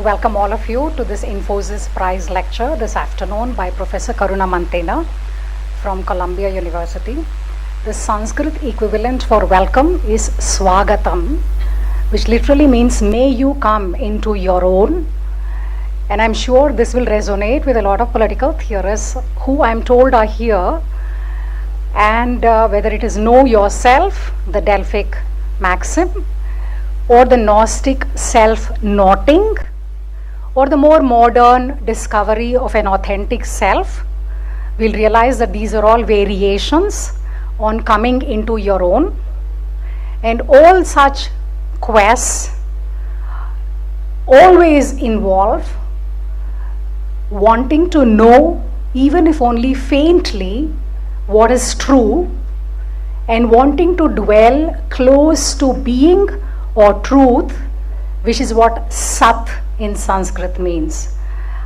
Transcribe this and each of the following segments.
to welcome all of you to this Infosys Prize lecture this afternoon by Professor Karuna Mantena from Columbia University. The Sanskrit equivalent for welcome is Swagatam, which literally means may you come into your own. And I'm sure this will resonate with a lot of political theorists who I'm told are here. And whether it is know yourself, the Delphic maxim, or the Gnostic self-noting, or the more modern discovery of an authentic self, we'll realize that these are all variations on coming into your own. And all such quests always involve wanting to know, even if only faintly, what is true, and wanting to dwell close to being or truth, which is what Sat in Sanskrit means.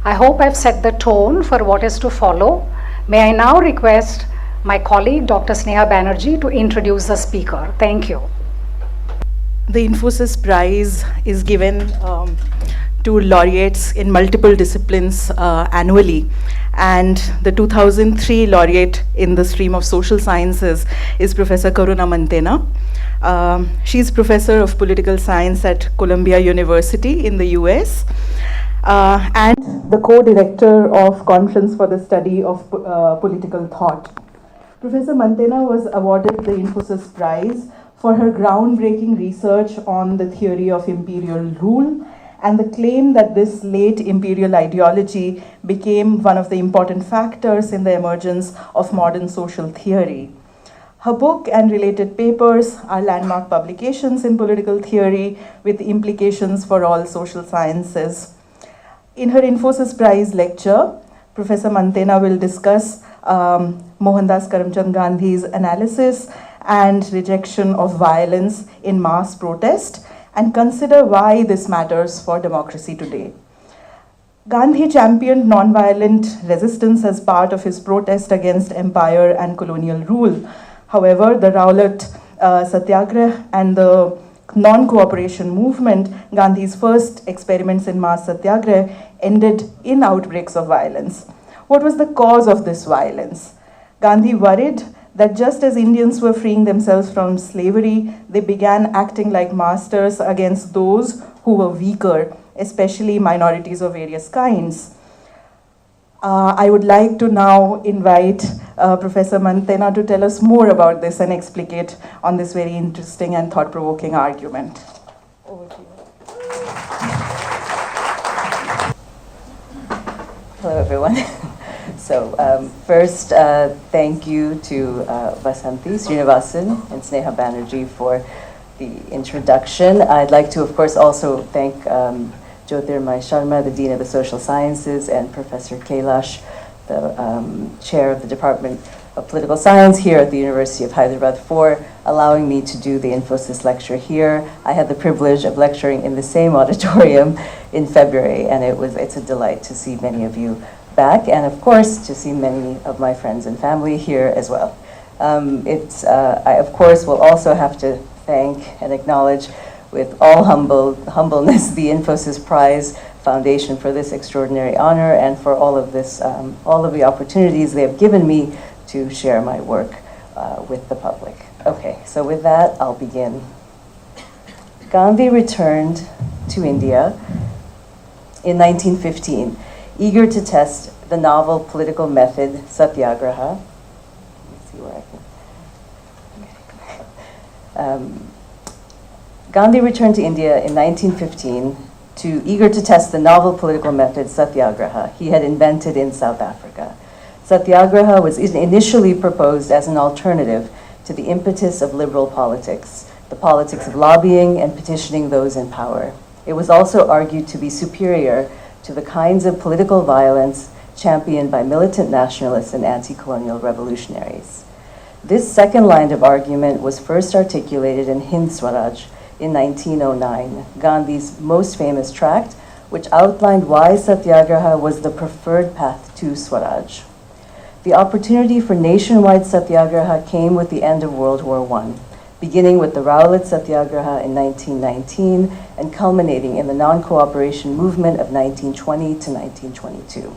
I hope I've set the tone for what is to follow. May I now request my colleague, Dr. Sneha Banerjee, to introduce the speaker. Thank you. The Infosys Prize is given to laureates in multiple disciplines annually. And the 2003 laureate in the stream of social sciences is Professor Karuna Mantena. She's professor of political science at Columbia University in the US and the co-director of Conference for the Study of Political Thought. Professor Mantena was awarded the Infosys Prize for her groundbreaking research on the theory of imperial rule and the claim that this late imperial ideology became one of the important factors in the emergence of modern social theory. Her book and related papers are landmark publications in political theory with implications for all social sciences. In her Infosys Prize lecture, Professor Mantena will discuss Mohandas Karamchand Gandhi's analysis and rejection of violence in mass protest and consider why this matters for democracy today. Gandhi championed nonviolent resistance as part of his protest against empire and colonial rule. However, the Rowlatt Satyagraha and the non-cooperation movement, Gandhi's first experiments in mass satyagraha, ended in outbreaks of violence. What was the cause of this violence? Gandhi worried that just as Indians were freeing themselves from slavery, they began acting like masters against those who were weaker, especially minorities of various kinds. I would like to now invite Professor Mantena to tell us more about this and explicate on this very interesting and thought-provoking argument. Over to you. Hello, everyone. So first, thank you to Vasanthi Srinivasan and Sneha Banerjee for the introduction. I'd like to, of course, also thank Jyotirmay Sharma, the Dean of the Social Sciences, and Professor Kailash, the Chair of the Department of Political Science here at the University of Hyderabad, for allowing me to do the Infosys lecture here. I had the privilege of lecturing in the same auditorium in February, and it's a delight to see many of you back, and of course to see many of my friends and family here as well. I of course will also have to thank and acknowledge with all humbleness the Infosys Prize Foundation for this extraordinary honor and for all of this, all of the opportunities they have given me to share my work with the public. Okay, so with that, I'll begin. Gandhi returned to India in 1915, eager to test the novel political method, Satyagraha. Let's see where I can. Gandhi returned to India in 1915 eager to test the novel political method, Satyagraha, he had invented in South Africa. Satyagraha was initially proposed as an alternative to the impetus of liberal politics, the politics of lobbying and petitioning those in power. It was also argued to be superior to the kinds of political violence championed by militant nationalists and anti-colonial revolutionaries. This second line of argument was first articulated in Hind Swaraj in 1909, Gandhi's most famous tract, which outlined why Satyagraha was the preferred path to Swaraj. The opportunity for nationwide Satyagraha came with the end of World War I. beginning with the Rowlatt Satyagraha in 1919 and culminating in the non-cooperation movement of 1920 to 1922.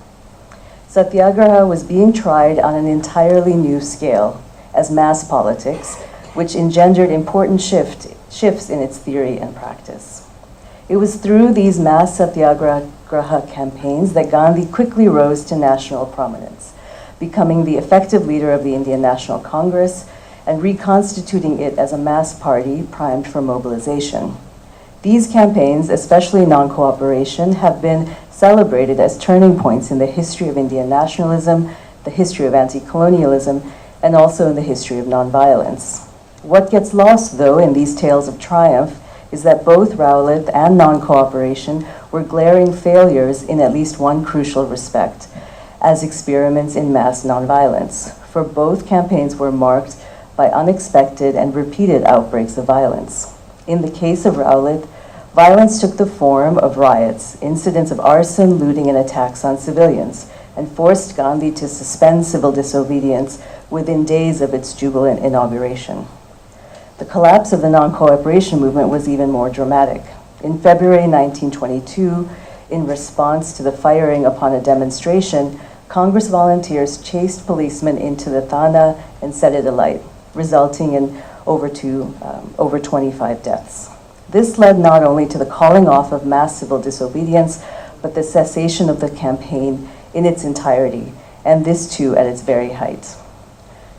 Satyagraha was being tried on an entirely new scale as mass politics, which engendered important shifts in its theory and practice. It was through these mass Satyagraha campaigns that Gandhi quickly rose to national prominence, becoming the effective leader of the Indian National Congress and reconstituting it as a mass party primed for mobilization. These campaigns, especially non-cooperation, have been celebrated as turning points in the history of Indian nationalism, the history of anti-colonialism, and also in the history of nonviolence. What gets lost, though, in these tales of triumph is that both Rowlatt and non-cooperation were glaring failures in at least one crucial respect, as experiments in mass nonviolence, for both campaigns were marked by unexpected and repeated outbreaks of violence. In the case of Rowlatt, violence took the form of riots, incidents of arson, looting, and attacks on civilians, and forced Gandhi to suspend civil disobedience within days of its jubilant inauguration. The collapse of the non-cooperation movement was even more dramatic. In February 1922, in response to the firing upon a demonstration, Congress volunteers chased policemen into the Thana and set it alight, resulting in over 25 deaths. This led not only to the calling off of mass civil disobedience, but the cessation of the campaign in its entirety, and this too at its very height.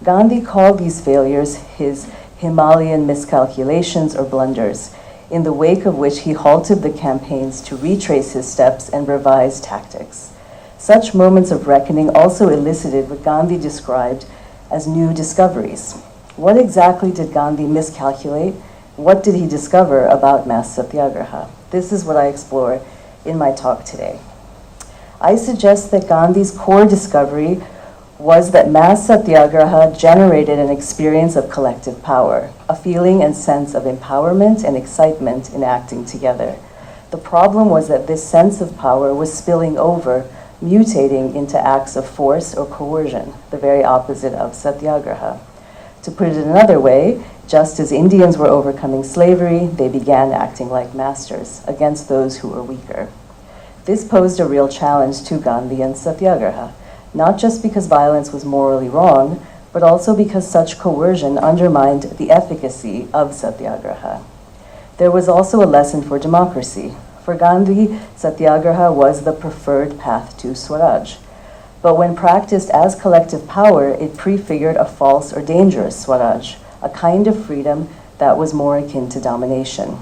Gandhi called these failures his Himalayan miscalculations or blunders, in the wake of which he halted the campaigns to retrace his steps and revise tactics. Such moments of reckoning also elicited what Gandhi described as new discoveries. What exactly did Gandhi miscalculate? What did he discover about mass satyagraha? This is what I explore in my talk today. I suggest that Gandhi's core discovery was that mass satyagraha generated an experience of collective power, a feeling and sense of empowerment and excitement in acting together. The problem was that this sense of power was spilling over, mutating into acts of force or coercion, the very opposite of satyagraha. To put it another way, just as Indians were overcoming slavery, they began acting like masters against those who were weaker. This posed a real challenge to Gandhi and satyagraha, not just because violence was morally wrong, but also because such coercion undermined the efficacy of satyagraha. There was also a lesson for democracy. For Gandhi, satyagraha was the preferred path to Swaraj. But when practiced as collective power, it prefigured a false or dangerous Swaraj, a kind of freedom that was more akin to domination.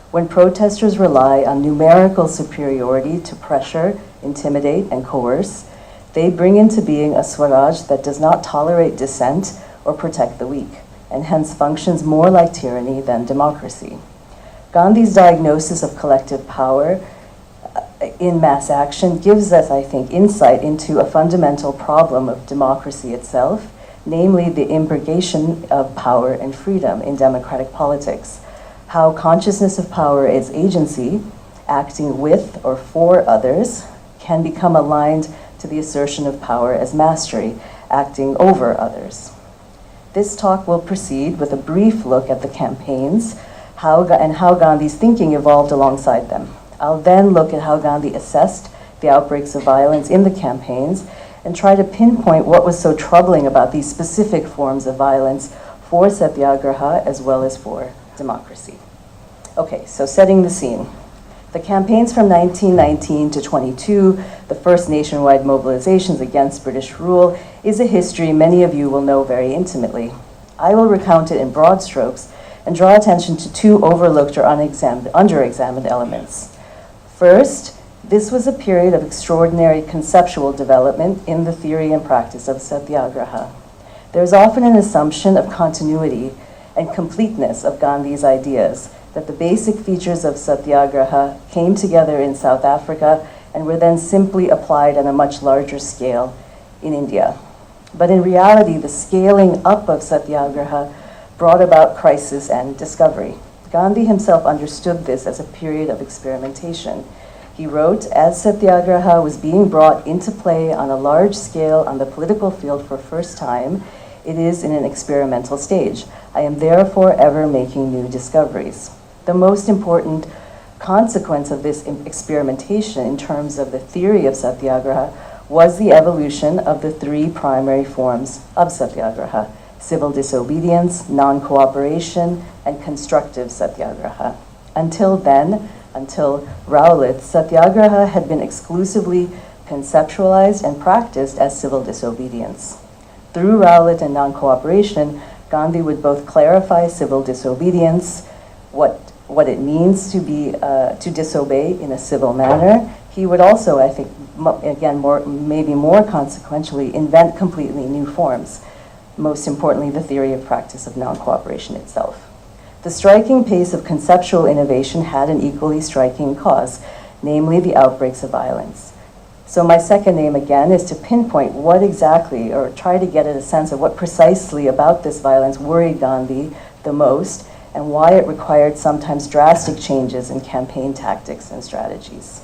When protesters rely on numerical superiority to pressure, intimidate, and coerce, they bring into being a Swaraj that does not tolerate dissent or protect the weak, and hence functions more like tyranny than democracy. Gandhi's diagnosis of collective power in mass action gives us, I think, insight into a fundamental problem of democracy itself, namely the imbrogation of power and freedom in democratic politics, how consciousness of power as agency, acting with or for others, can become aligned to the assertion of power as mastery, acting over others. This talk will proceed with a brief look at the campaigns and how Gandhi's thinking evolved alongside them. I'll then look at how Gandhi assessed the outbreaks of violence in the campaigns and try to pinpoint what was so troubling about these specific forms of violence for satyagraha as well as for democracy. Okay, so setting the scene. The campaigns from 1919 to 22, the first nationwide mobilizations against British rule, is a history many of you will know very intimately. I will recount it in broad strokes and draw attention to two overlooked or under-examined elements. First, this was a period of extraordinary conceptual development in the theory and practice of satyagraha. There is often an assumption of continuity and completeness of Gandhi's ideas, that the basic features of satyagraha came together in South Africa and were then simply applied on a much larger scale in India. But in reality, the scaling up of satyagraha brought about crisis and discovery. Gandhi himself understood this as a period of experimentation. He wrote, as satyagraha was being brought into play on a large scale on the political field for first time, It is in an experimental stage. I am therefore ever making new discoveries. The most important consequence of this experimentation in terms of the theory of Satyagraha was the evolution of the three primary forms of Satyagraha: civil disobedience, non-cooperation, and constructive Satyagraha. Until then, until Rowlatt, Satyagraha had been exclusively conceptualized and practiced as civil disobedience. Through Rowlatt and non-cooperation, Gandhi would both clarify civil disobedience, what it means to be to disobey in a civil manner. He would also, I think, again, maybe more consequentially, invent completely new forms. Most importantly, the theory of practice of non-cooperation itself. The striking pace of conceptual innovation had an equally striking cause, namely the outbreaks of violence. So my second aim, again, is to pinpoint what exactly, or try to get at a sense of what precisely about this violence worried Gandhi the most, and why it required sometimes drastic changes in campaign tactics and strategies.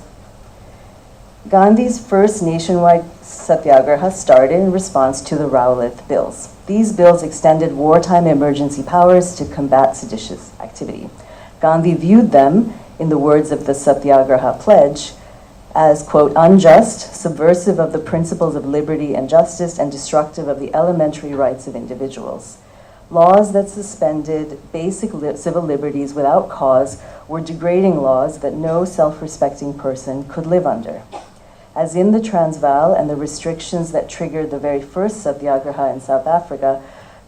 Gandhi's first nationwide satyagraha started in response to the Rowlatt bills. These bills extended wartime emergency powers to combat seditious activity. Gandhi viewed them, in the words of the Satyagraha pledge, as, quote, unjust, subversive of the principles of liberty and justice, and destructive of the elementary rights of individuals. Laws that suspended basic civil liberties without cause were degrading laws that no self-respecting person could live under. As in the Transvaal and the restrictions that triggered the very first Satyagraha in South Africa,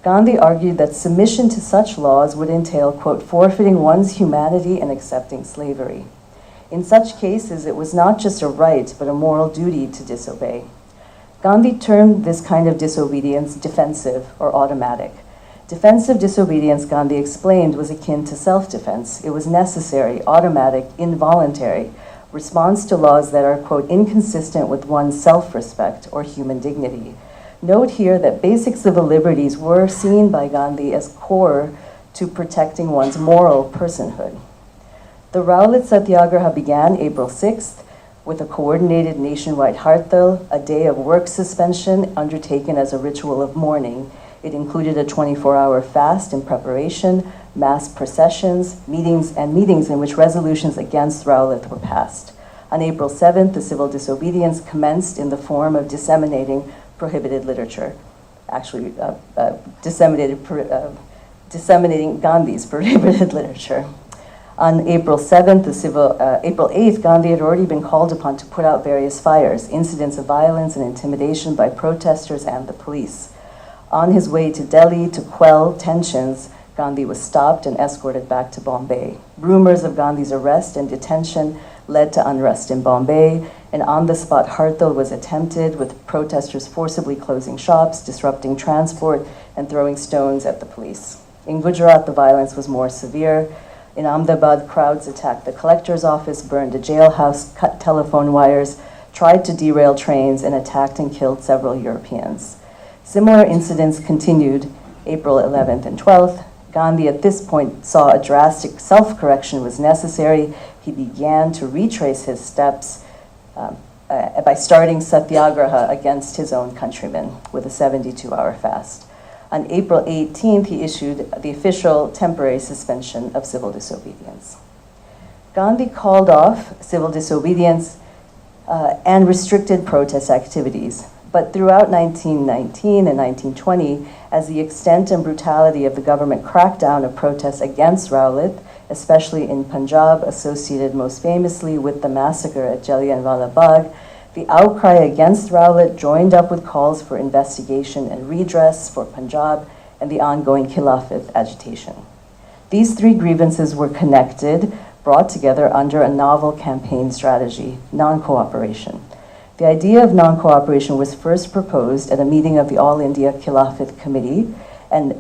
Gandhi argued that submission to such laws would entail, quote, forfeiting one's humanity and accepting slavery. In such cases, it was not just a right, but a moral duty to disobey. Gandhi termed this kind of disobedience defensive or automatic. Defensive disobedience, Gandhi explained, was akin to self-defense. It was necessary, automatic, involuntary response to laws that are, quote, inconsistent with one's self-respect or human dignity. Note here that basic civil liberties were seen by Gandhi as core to protecting one's moral personhood. The Rowlatt Satyagraha began April 6th with a coordinated nationwide hartal, a day of work suspension undertaken as a ritual of mourning. It included a 24-hour fast in preparation, mass processions, meetings in which resolutions against Rowlatt were passed. On April 7th, the civil disobedience commenced in the form of disseminating prohibited literature. Actually, disseminating Gandhi's prohibited literature. On April 7th, April 8th, Gandhi had already been called upon to put out various fires, incidents of violence and intimidation by protesters and the police. On his way to Delhi to quell tensions, Gandhi was stopped and escorted back to Bombay. Rumors of Gandhi's arrest and detention led to unrest in Bombay. An on-the-spot hartal was attempted, with protesters forcibly closing shops, disrupting transport, and throwing stones at the police. In Gujarat, the violence was more severe. In Ahmedabad, crowds attacked the collector's office, burned a jailhouse, cut telephone wires, tried to derail trains, and attacked and killed several Europeans. Similar incidents continued April 11th and 12th. Gandhi at this point saw a drastic self-correction was necessary. He began to retrace his steps by starting Satyagraha against his own countrymen with a 72-hour fast. On April 18th, he issued the official temporary suspension of civil disobedience. Gandhi called off civil disobedience and restricted protest activities. But throughout 1919 and 1920, as the extent and brutality of the government crackdown of protests against Rowlatt, especially in Punjab, associated most famously with the massacre at Jallianwala Bagh, the outcry against Rowlatt joined up with calls for investigation and redress for Punjab and the ongoing Khilafat agitation. These three grievances were connected, brought together under a novel campaign strategy, non-cooperation. The idea of non-cooperation was first proposed at a meeting of the All India Khilafat Committee and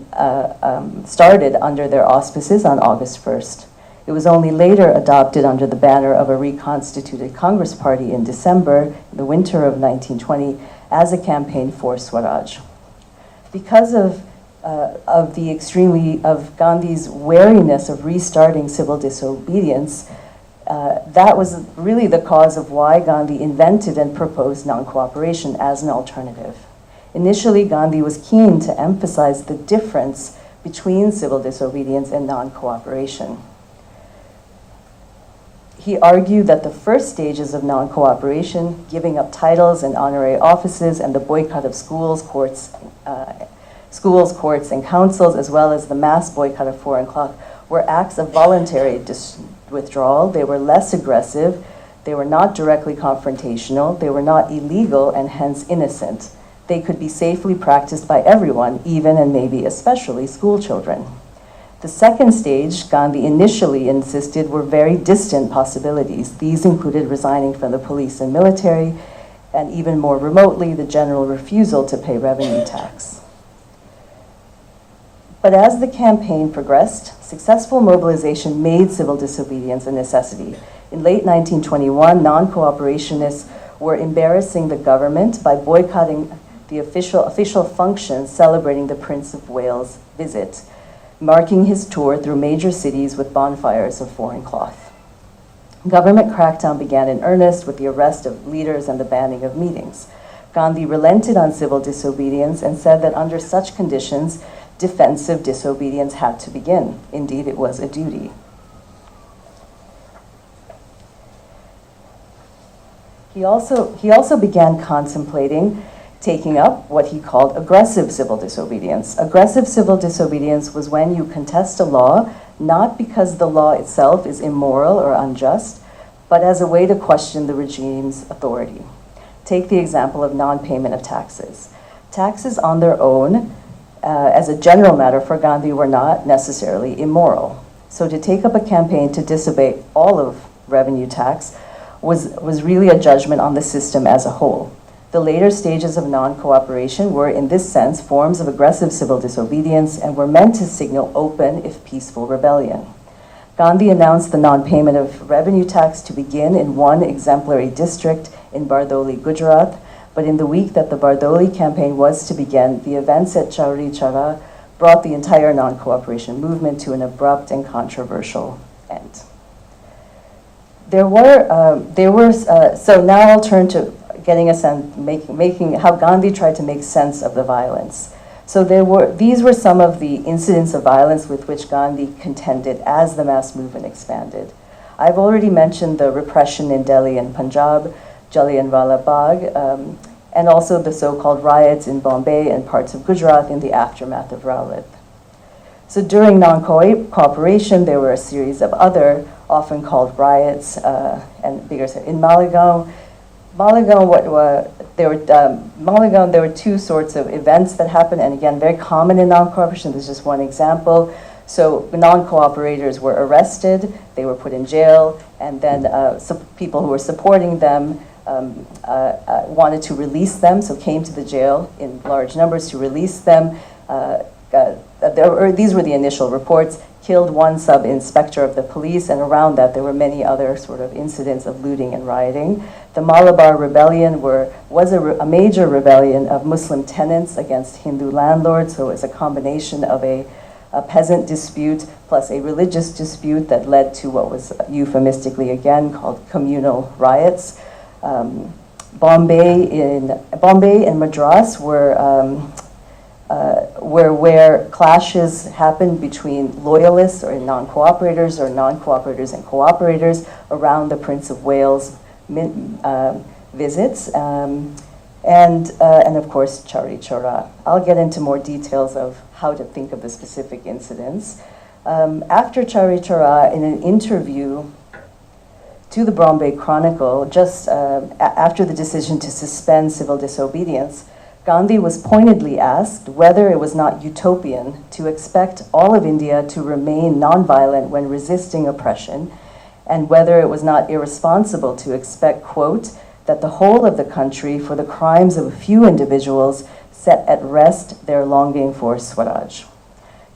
started under their auspices on August 1st. It was only later adopted under the banner of a reconstituted Congress party in December, the winter of 1920, as a campaign for Swaraj. Because of Gandhi's wariness of restarting civil disobedience, that was really the cause of why Gandhi invented and proposed non-cooperation as an alternative. Initially, Gandhi was keen to emphasize the difference between civil disobedience and non-cooperation. He argued that the first stages of non-cooperation, giving up titles and honorary offices, and the boycott of schools, courts, and councils, as well as the mass boycott of foreign cloth, were acts of voluntary withdrawal. They were less aggressive, they were not directly confrontational, they were not illegal and hence innocent. They could be safely practiced by everyone, even and maybe especially school children. The second stage, Gandhi initially insisted, were very distant possibilities. These included resigning from the police and military, and even more remotely, the general refusal to pay revenue tax. But as the campaign progressed, successful mobilization made civil disobedience a necessity. In late 1921, non-cooperationists were embarrassing the government by boycotting the official functions celebrating the Prince of Wales' visit, marking his tour through major cities with bonfires of foreign cloth. Government crackdown began in earnest with the arrest of leaders and the banning of meetings. Gandhi relented on civil disobedience and said that under such conditions, defensive disobedience had to begin. Indeed, it was a duty. He also began contemplating taking up what he called aggressive civil disobedience. Aggressive civil disobedience was when you contest a law, not because the law itself is immoral or unjust, but as a way to question the regime's authority. Take the example of non-payment of taxes. Taxes on their own, as a general matter for Gandhi, were not necessarily immoral. So to take up a campaign to disobey all of revenue tax was really a judgment on the system as a whole. The later stages of non-cooperation were, in this sense, forms of aggressive civil disobedience and were meant to signal open, if peaceful, rebellion. Gandhi announced the non-payment of revenue tax to begin in one exemplary district in Bardoli, Gujarat, but in the week that the Bardoli campaign was to begin, the events at Chauri Chaura brought the entire non-cooperation movement to an abrupt and controversial end. So now I'll turn to getting a sense, making how Gandhi tried to make sense of the violence. So these were some of the incidents of violence with which Gandhi contended as the mass movement expanded. I've already mentioned the repression in Delhi and Punjab, Jallianwala Bagh, and also the so-called riots in Bombay and parts of Gujarat in the aftermath of Rowlatt. So during non-cooperation, there were a series of other, often called riots, and bigger in Maligaon, there were two sorts of events that happened, and again, very common in non-cooperation. This is just one example. So non-cooperators were arrested, they were put in jail, and then people who were supporting them wanted to release them, so came to the jail in large numbers to release them. These were the initial reports. Killed one sub-inspector of the police, and around that there were many other sort of incidents of looting and rioting. The Malabar Rebellion was a major rebellion of Muslim tenants against Hindu landlords, so it's a combination of a peasant dispute plus a religious dispute that led to what was euphemistically again called communal riots. Bombay and Madras were where clashes happened between loyalists or non-cooperators or non-cooperators and cooperators around the Prince of Wales visits, and of course Chauri Chaura. I'll get into more details of how to think of the specific incidents. After Chauri Chaura, in an interview to the Bombay Chronicle, just after the decision to suspend civil disobedience, Gandhi was pointedly asked whether it was not utopian to expect all of India to remain nonviolent when resisting oppression, and whether it was not irresponsible to expect, quote, that the whole of the country, for the crimes of a few individuals, set at rest their longing for Swaraj.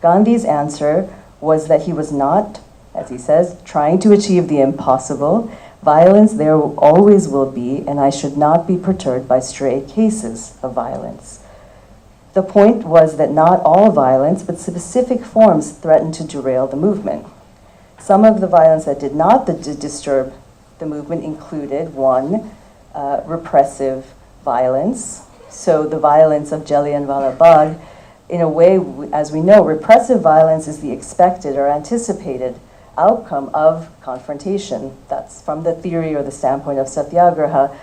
Gandhi's answer was that he was not, as he says, trying to achieve the impossible. Violence there always will be, and I should not be perturbed by stray cases of violence. The point was that not all violence, but specific forms threatened to derail the movement. Some of the violence that did not disturb the movement included, one, repressive violence, So the violence of Jallianwala Bagh, in a way, as we know, repressive violence is the expected or anticipated outcome of confrontation. That's from the theory or the standpoint of Satyagraha.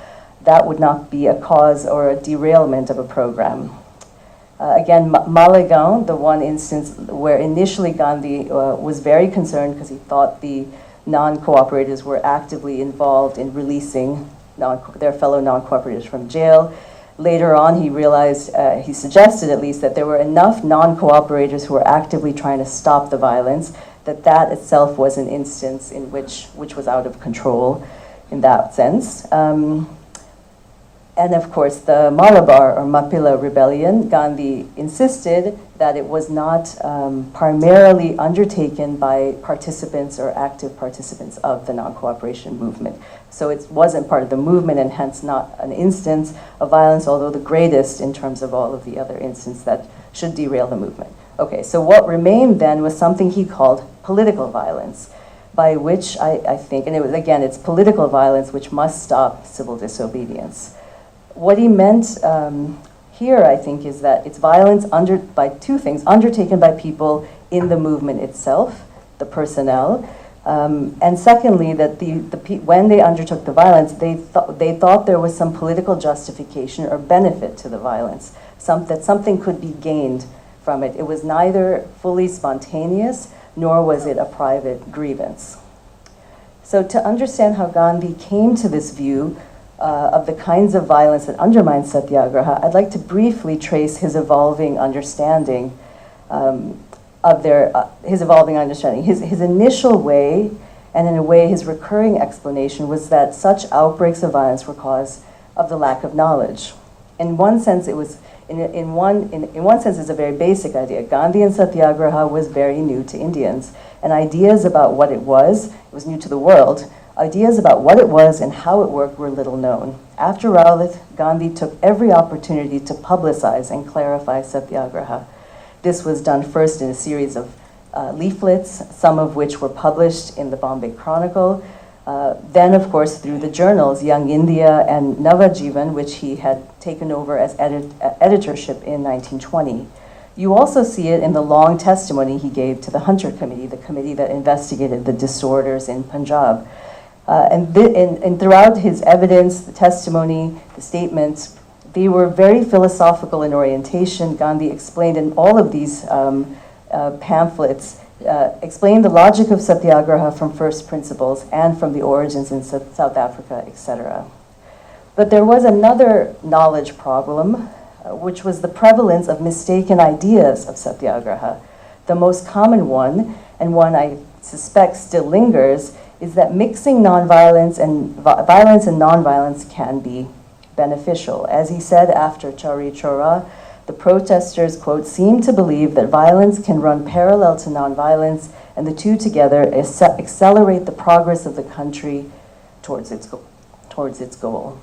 That would not be a cause or a derailment of a program. Again, Malegaon, the one instance where initially Gandhi was very concerned because he thought the non-cooperators were actively involved in releasing their fellow non-cooperators from jail. Later on, he realized, he suggested at least, that there were enough non-cooperators who were actively trying to stop the violence, that itself was an instance in which was out of control in that sense. And of course, the Malabar or Mappila rebellion, Gandhi insisted that it was not primarily undertaken by participants or active participants of the non-cooperation movement. So it wasn't part of the movement and hence not an instance of violence, although the greatest in terms of all of the other instances that should derail the movement. Okay, so what remained then was something he called political violence, by which I think, and it was, again, it's political violence which must stop civil disobedience. What he meant here, I think, is that it's violence by two things: undertaken by people in the movement itself, the personnel, and secondly, that when they undertook the violence, they thought there was some political justification or benefit to the violence, that something could be gained from it. It was neither fully spontaneous, nor was it a private grievance. So to understand how Gandhi came to this view of the kinds of violence that undermine Satyagraha, I'd like to briefly trace his evolving understanding his evolving understanding. His initial way, and in a way his recurring explanation, was that such outbreaks of violence were caused of the lack of knowledge. In one sense, it was in one sense it's a very basic idea. Gandhian Satyagraha was very new to Indians, and ideas about what it was new to the world. Ideas about what it was and how it worked were little known. After Rowlatt, Gandhi took every opportunity to publicize and clarify Satyagraha. This was done first in a series of leaflets, some of which were published in the Bombay Chronicle. Then, of course, through the journals, Young India and Navajivan, which he had taken over as editorship in 1920. You also see it in the long testimony he gave to the Hunter Committee, the committee that investigated the disorders in Punjab. And throughout his evidence, the testimony, the statements, they were very philosophical in orientation. Gandhi explained in all of these pamphlets, explained the logic of Satyagraha from first principles and from the origins in South Africa, etc. But there was another knowledge problem, which was the prevalence of mistaken ideas of Satyagraha. The most common one, and one I suspect still lingers, is that mixing nonviolence and violence and nonviolence can be beneficial. As he said after Chauri Chaura, the protesters, quote, seem to believe that violence can run parallel to nonviolence, and the two together accelerate the progress of the country towards its goal.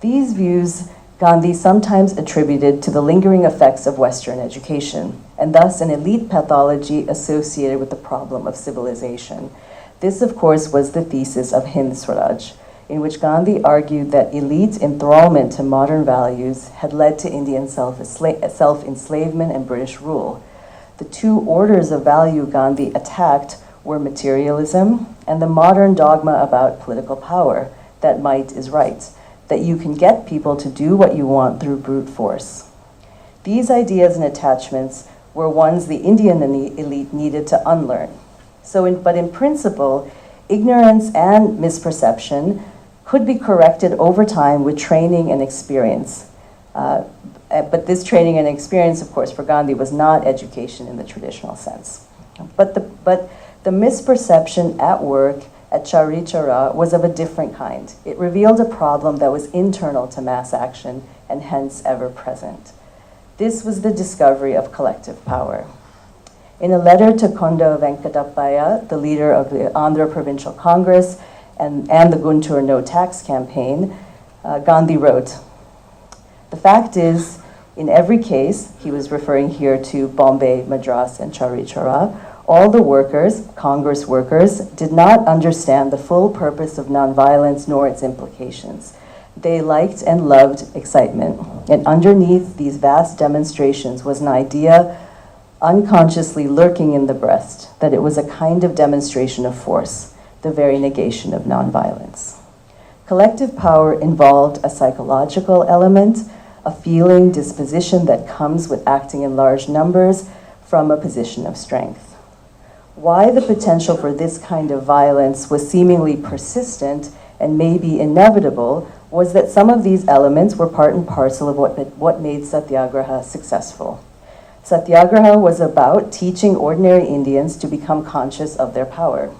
These views Gandhi sometimes attributed to the lingering effects of Western education, and thus an elite pathology associated with the problem of civilization. This, of course, was the thesis of Hind Swaraj, in which Gandhi argued that elite enthrallment to modern values had led to Indian self-enslavement and British rule. The two orders of value Gandhi attacked were materialism and the modern dogma about political power, that might is right, that you can get people to do what you want through brute force. These ideas and attachments were ones the Indian elite needed to unlearn. But in principle, ignorance and misperception could be corrected over time with training and experience. But this training and experience, of course, for Gandhi was not education in the traditional sense. But the misperception at work at Chauri Chaura was of a different kind. It revealed a problem that was internal to mass action and hence ever present. This was the discovery of collective power. In a letter to Konda Venkatappaya, the leader of the Andhra Provincial Congress and the Guntur No Tax campaign, Gandhi wrote, "The fact is, in every case," he was referring here to Bombay, Madras, and Chauri Chaura, "all the workers, Congress workers, did not understand the full purpose of nonviolence nor its implications. They liked and loved excitement. And underneath these vast demonstrations was an idea unconsciously lurking in the breast that it was a kind of demonstration of force, the very negation of nonviolence. Collective power involved a psychological element, a feeling, disposition that comes with acting in large numbers from a position of strength. Why the potential for this kind of violence was seemingly persistent and maybe inevitable was that some of these elements were part and parcel of what made Satyagraha successful. Satyagraha was about teaching ordinary Indians to become conscious of their power.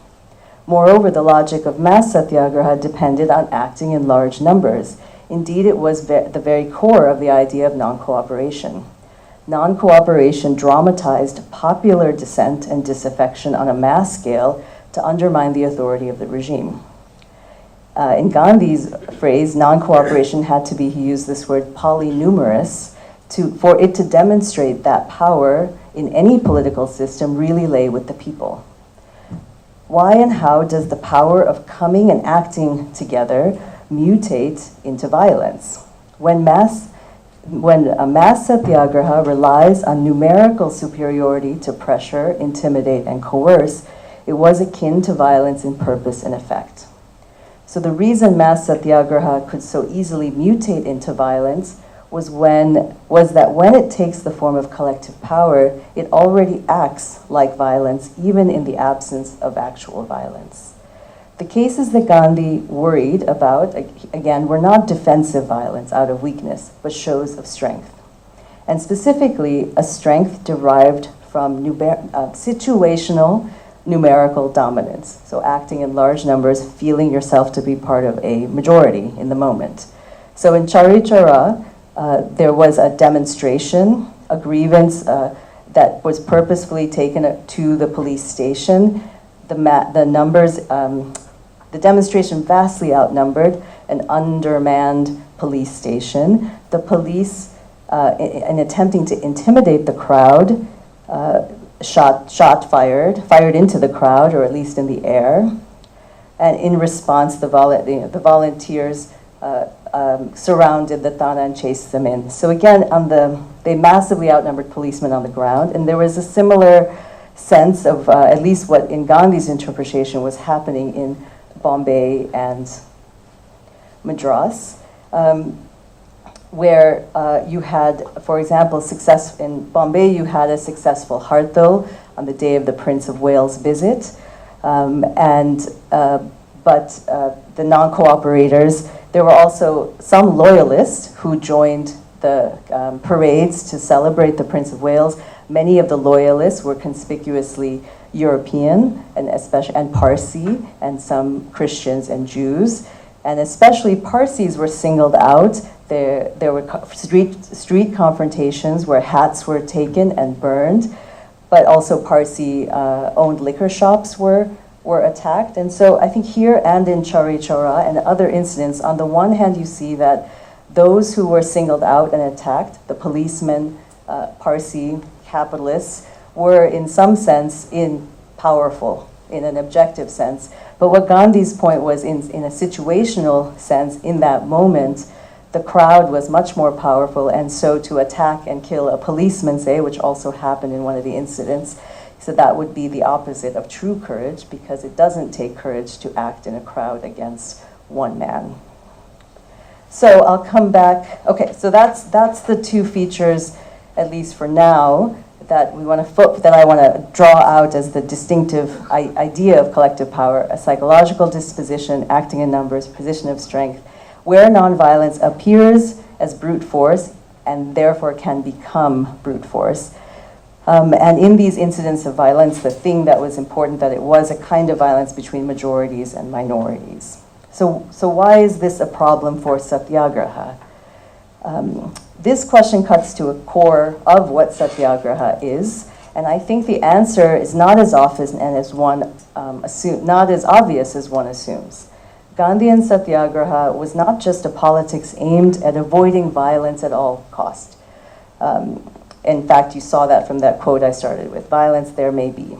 Moreover, the logic of mass Satyagraha depended on acting in large numbers. Indeed, it was the very core of the idea of non-cooperation. Non-cooperation dramatized popular dissent and disaffection on a mass scale to undermine the authority of the regime. In Gandhi's phrase, non-cooperation had to be, he used this word, polynumerous, for it to demonstrate that power in any political system really lay with the people. Why and how does the power of coming and acting together mutate into violence? When a mass satyagraha relies on numerical superiority to pressure, intimidate, and coerce, it was akin to violence in purpose and effect. So the reason mass satyagraha could so easily mutate into violence was that when it takes the form of collective power, it already acts like violence, even in the absence of actual violence. The cases that Gandhi worried about, again, were not defensive violence out of weakness, but shows of strength. And specifically, a strength derived from situational numerical dominance. So acting in large numbers, feeling yourself to be part of a majority in the moment. So in Charichara, there was a demonstration, a grievance that was purposefully taken to the police station. The numbers, the demonstration vastly outnumbered an undermanned police station. The police, in attempting to intimidate the crowd, fired into the crowd, or at least in the air. And in response, the volunteers surrounded the Thana and chased them in. So again, they massively outnumbered policemen on the ground, and there was a similar sense of at least what in Gandhi's interpretation was happening in Bombay and Madras, where you had, for example, in Bombay you had a successful Hartal on the day of the Prince of Wales' visit, but the non-cooperators, there were also some loyalists who joined the parades to celebrate the Prince of Wales. Many of the loyalists were conspicuously European and Parsi, and some Christians and Jews. And especially Parsis were singled out. There were street confrontations where hats were taken and burned, but also Parsi-owned liquor shops were attacked. And so I think here and in Chari Chaura and other incidents, on the one hand you see that those who were singled out and attacked, the policemen, Parsi capitalists, were in some sense powerful in an objective sense. But what Gandhi's point was in a situational sense, in that moment, the crowd was much more powerful, and so to attack and kill a policeman, say, which also happened in one of the incidents, so that would be the opposite of true courage, because it doesn't take courage to act in a crowd against one man. So I'll come back. Okay, so that's the two features, at least for now, that I want to draw out as the distinctive idea of collective power: a psychological disposition, acting in numbers, position of strength, where nonviolence appears as brute force and therefore can become brute force. And in these incidents of violence, the thing that was important, that it was a kind of violence between majorities and minorities. So why is this a problem for Satyagraha? This question cuts to a core of what Satyagraha is, and I think the answer is not as often and not as obvious as one assumes. Gandhian Satyagraha was not just a politics aimed at avoiding violence at all cost. In fact, you saw that from that quote I started with: violence there may be.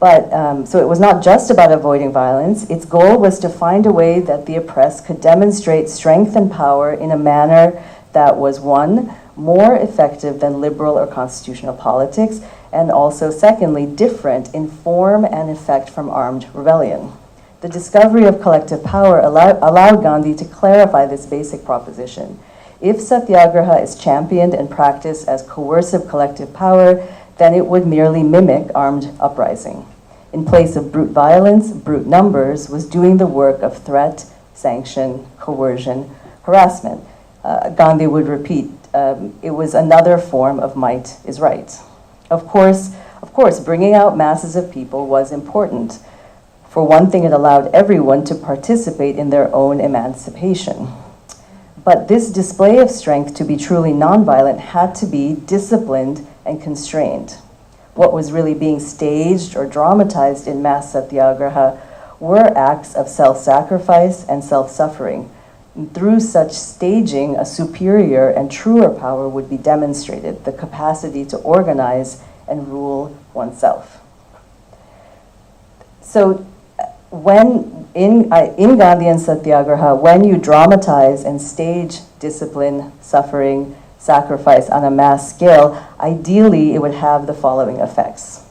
So it was not just about avoiding violence. Its goal was to find a way that the oppressed could demonstrate strength and power in a manner that was, one, more effective than liberal or constitutional politics, and also, secondly, different in form and effect from armed rebellion. The discovery of collective power allowed Gandhi to clarify this basic proposition. If satyagraha is championed and practiced as coercive collective power, then it would merely mimic armed uprising. In place of brute violence, brute numbers was doing the work of threat, sanction, coercion, harassment. Gandhi would repeat, it was another form of might is right. Of course, bringing out masses of people was important. For one thing, it allowed everyone to participate in their own emancipation. But this display of strength to be truly nonviolent had to be disciplined and constrained. What was really being staged or dramatized in mass satyagraha were acts of self-sacrifice and self-suffering. Through such staging, a superior and truer power would be demonstrated, the capacity to organize and rule oneself. So when in Gandhian Satyagraha, when you dramatize and stage discipline, suffering, sacrifice on a mass scale, ideally it would have the following effects.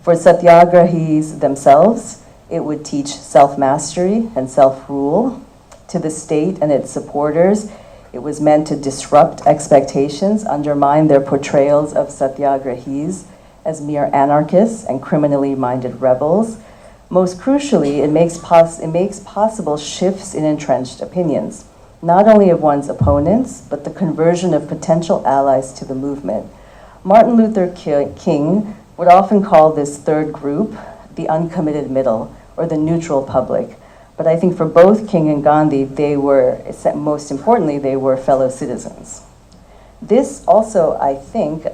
For Satyagrahis themselves, it would teach self-mastery and self-rule. To the state and its supporters, it was meant to disrupt expectations, undermine their portrayals of Satyagrahis as mere anarchists and criminally minded rebels. Most crucially, it makes possible shifts in entrenched opinions, not only of one's opponents, but the conversion of potential allies to the movement. Martin Luther King would often call this third group the uncommitted middle, or the neutral public. But I think for both King and Gandhi, they were, most importantly, they were fellow citizens. This also, I think,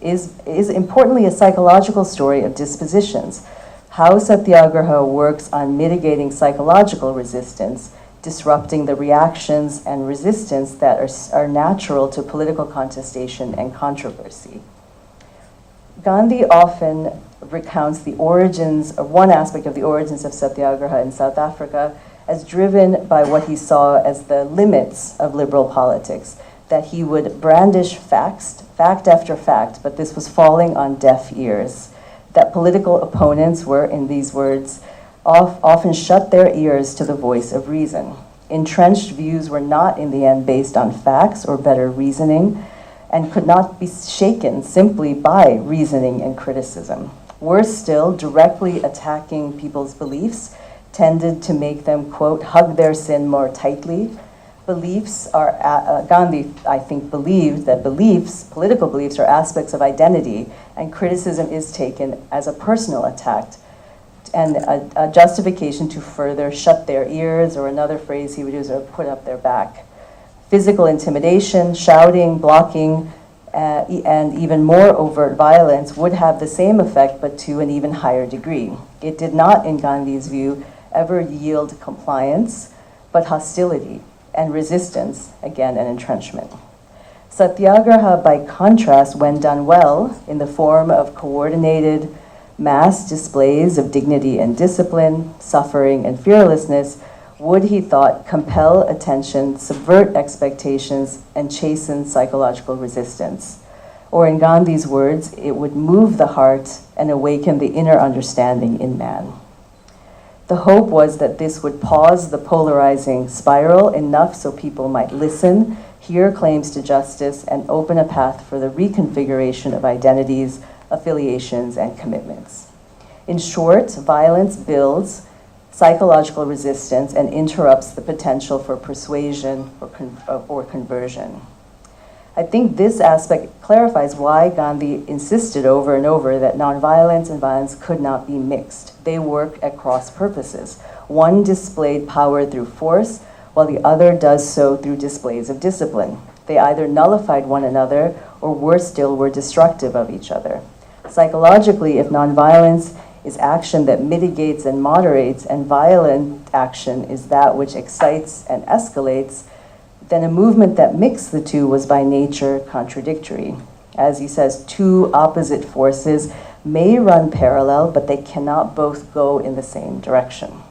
is importantly a psychological story of dispositions. How Satyagraha works on mitigating psychological resistance, disrupting the reactions and resistance that are natural to political contestation and controversy. Gandhi often recounts the origins, or one aspect of the origins of Satyagraha in South Africa, as driven by what he saw as the limits of liberal politics, that he would brandish fact after fact, but this was falling on deaf ears, that political opponents were, in these words, often shut their ears to the voice of reason. Entrenched views were not, in the end, based on facts or better reasoning, and could not be shaken simply by reasoning and criticism. Worse still, directly attacking people's beliefs tended to make them, quote, hug their sin more tightly. Beliefs are, Gandhi, I think, believed that political beliefs, are aspects of identity, and criticism is taken as a personal attack and a justification to further shut their ears, or another phrase he would use, or put up their back. Physical intimidation, shouting, blocking, and even more overt violence would have the same effect, but to an even higher degree. It did not, in Gandhi's view, ever yield compliance, but hostility and resistance, again, an entrenchment. Satyagraha, by contrast, when done well, in the form of coordinated mass displays of dignity and discipline, suffering and fearlessness, would, he thought, compel attention, subvert expectations, and chasten psychological resistance. Or in Gandhi's words, it would move the heart and awaken the inner understanding in man. The hope was that this would pause the polarizing spiral enough so people might listen, hear claims to justice, and open a path for the reconfiguration of identities, affiliations, and commitments. In short, violence builds psychological resistance and interrupts the potential for persuasion or conversion. I think this aspect clarifies why Gandhi insisted over and over that nonviolence and violence could not be mixed. They work at cross purposes. One displayed power through force, while the other does so through displays of discipline. They either nullified one another, or worse still, were destructive of each other. Psychologically, if nonviolence is action that mitigates and moderates, and violent action is that which excites and escalates, then a movement that mixed the two was by nature contradictory. As he says, two opposite forces may run parallel, but they cannot both go in the same direction.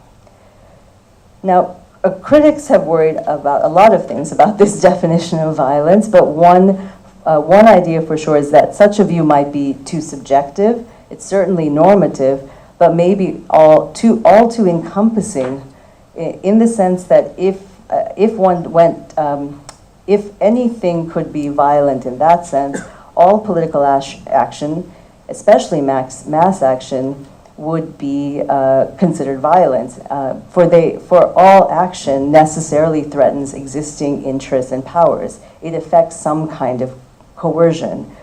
Now, critics have worried about a lot of things about this definition of violence, but one idea for sure is that such a view might be too subjective. It's certainly normative, but maybe all too encompassing, in the sense that if anything could be violent in that sense, all political action, especially mass action, would be considered violence. For all action necessarily threatens existing interests and powers. It affects some kind of coercion.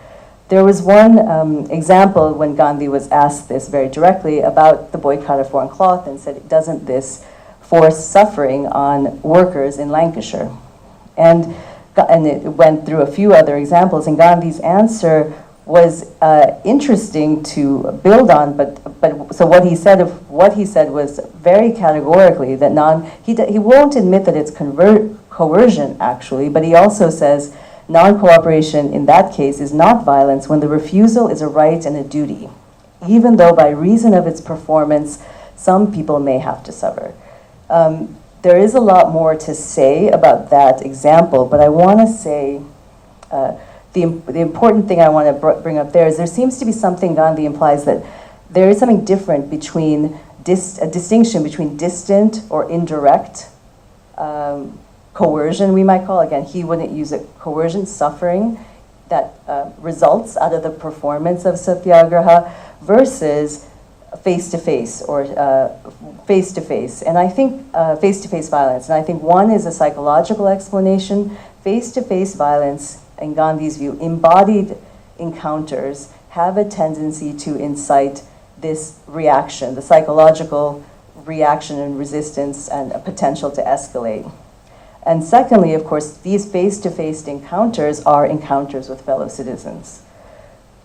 There was one example when Gandhi was asked this very directly about the boycott of foreign cloth, and said, doesn't this force suffering on workers in Lancashire? And it went through a few other examples, and Gandhi's answer was interesting to build on, but so what he said was very categorically that he won't admit that it's coercion actually, but he also says non-cooperation in that case is not violence when the refusal is a right and a duty, even though by reason of its performance some people may have to suffer. There is a lot more to say about that example, but I want to say the important thing I want to bring up there is there seems to be something Gandhi implies that there is something different between a distinction between distant or indirect coercion, we might call. Again, he wouldn't use it, coercion, suffering that results out of the performance of satyagraha, versus face-to-face or face-to-face. And I think face-to-face violence. And I think one is a psychological explanation. Face-to-face violence, in Gandhi's view, embodied encounters have a tendency to incite this reaction, the psychological reaction and resistance and a potential to escalate. And secondly, of course, these face-to-face encounters are encounters with fellow citizens.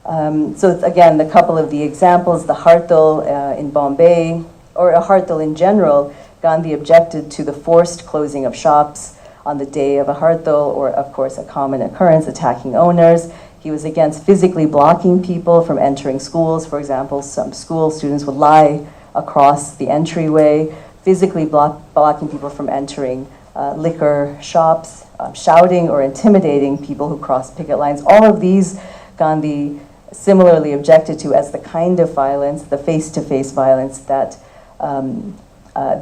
So again, the couple of the examples, the Hartal in Bombay, or a Hartal in general, Gandhi objected to the forced closing of shops on the day of a Hartal, or of course a common occurrence, attacking owners. He was against physically blocking people from entering schools. For example, some school students would lie across the entryway, physically blocking people from entering liquor shops, shouting or intimidating people who cross picket lines. All of these Gandhi similarly objected to as the kind of violence, the face-to-face violence that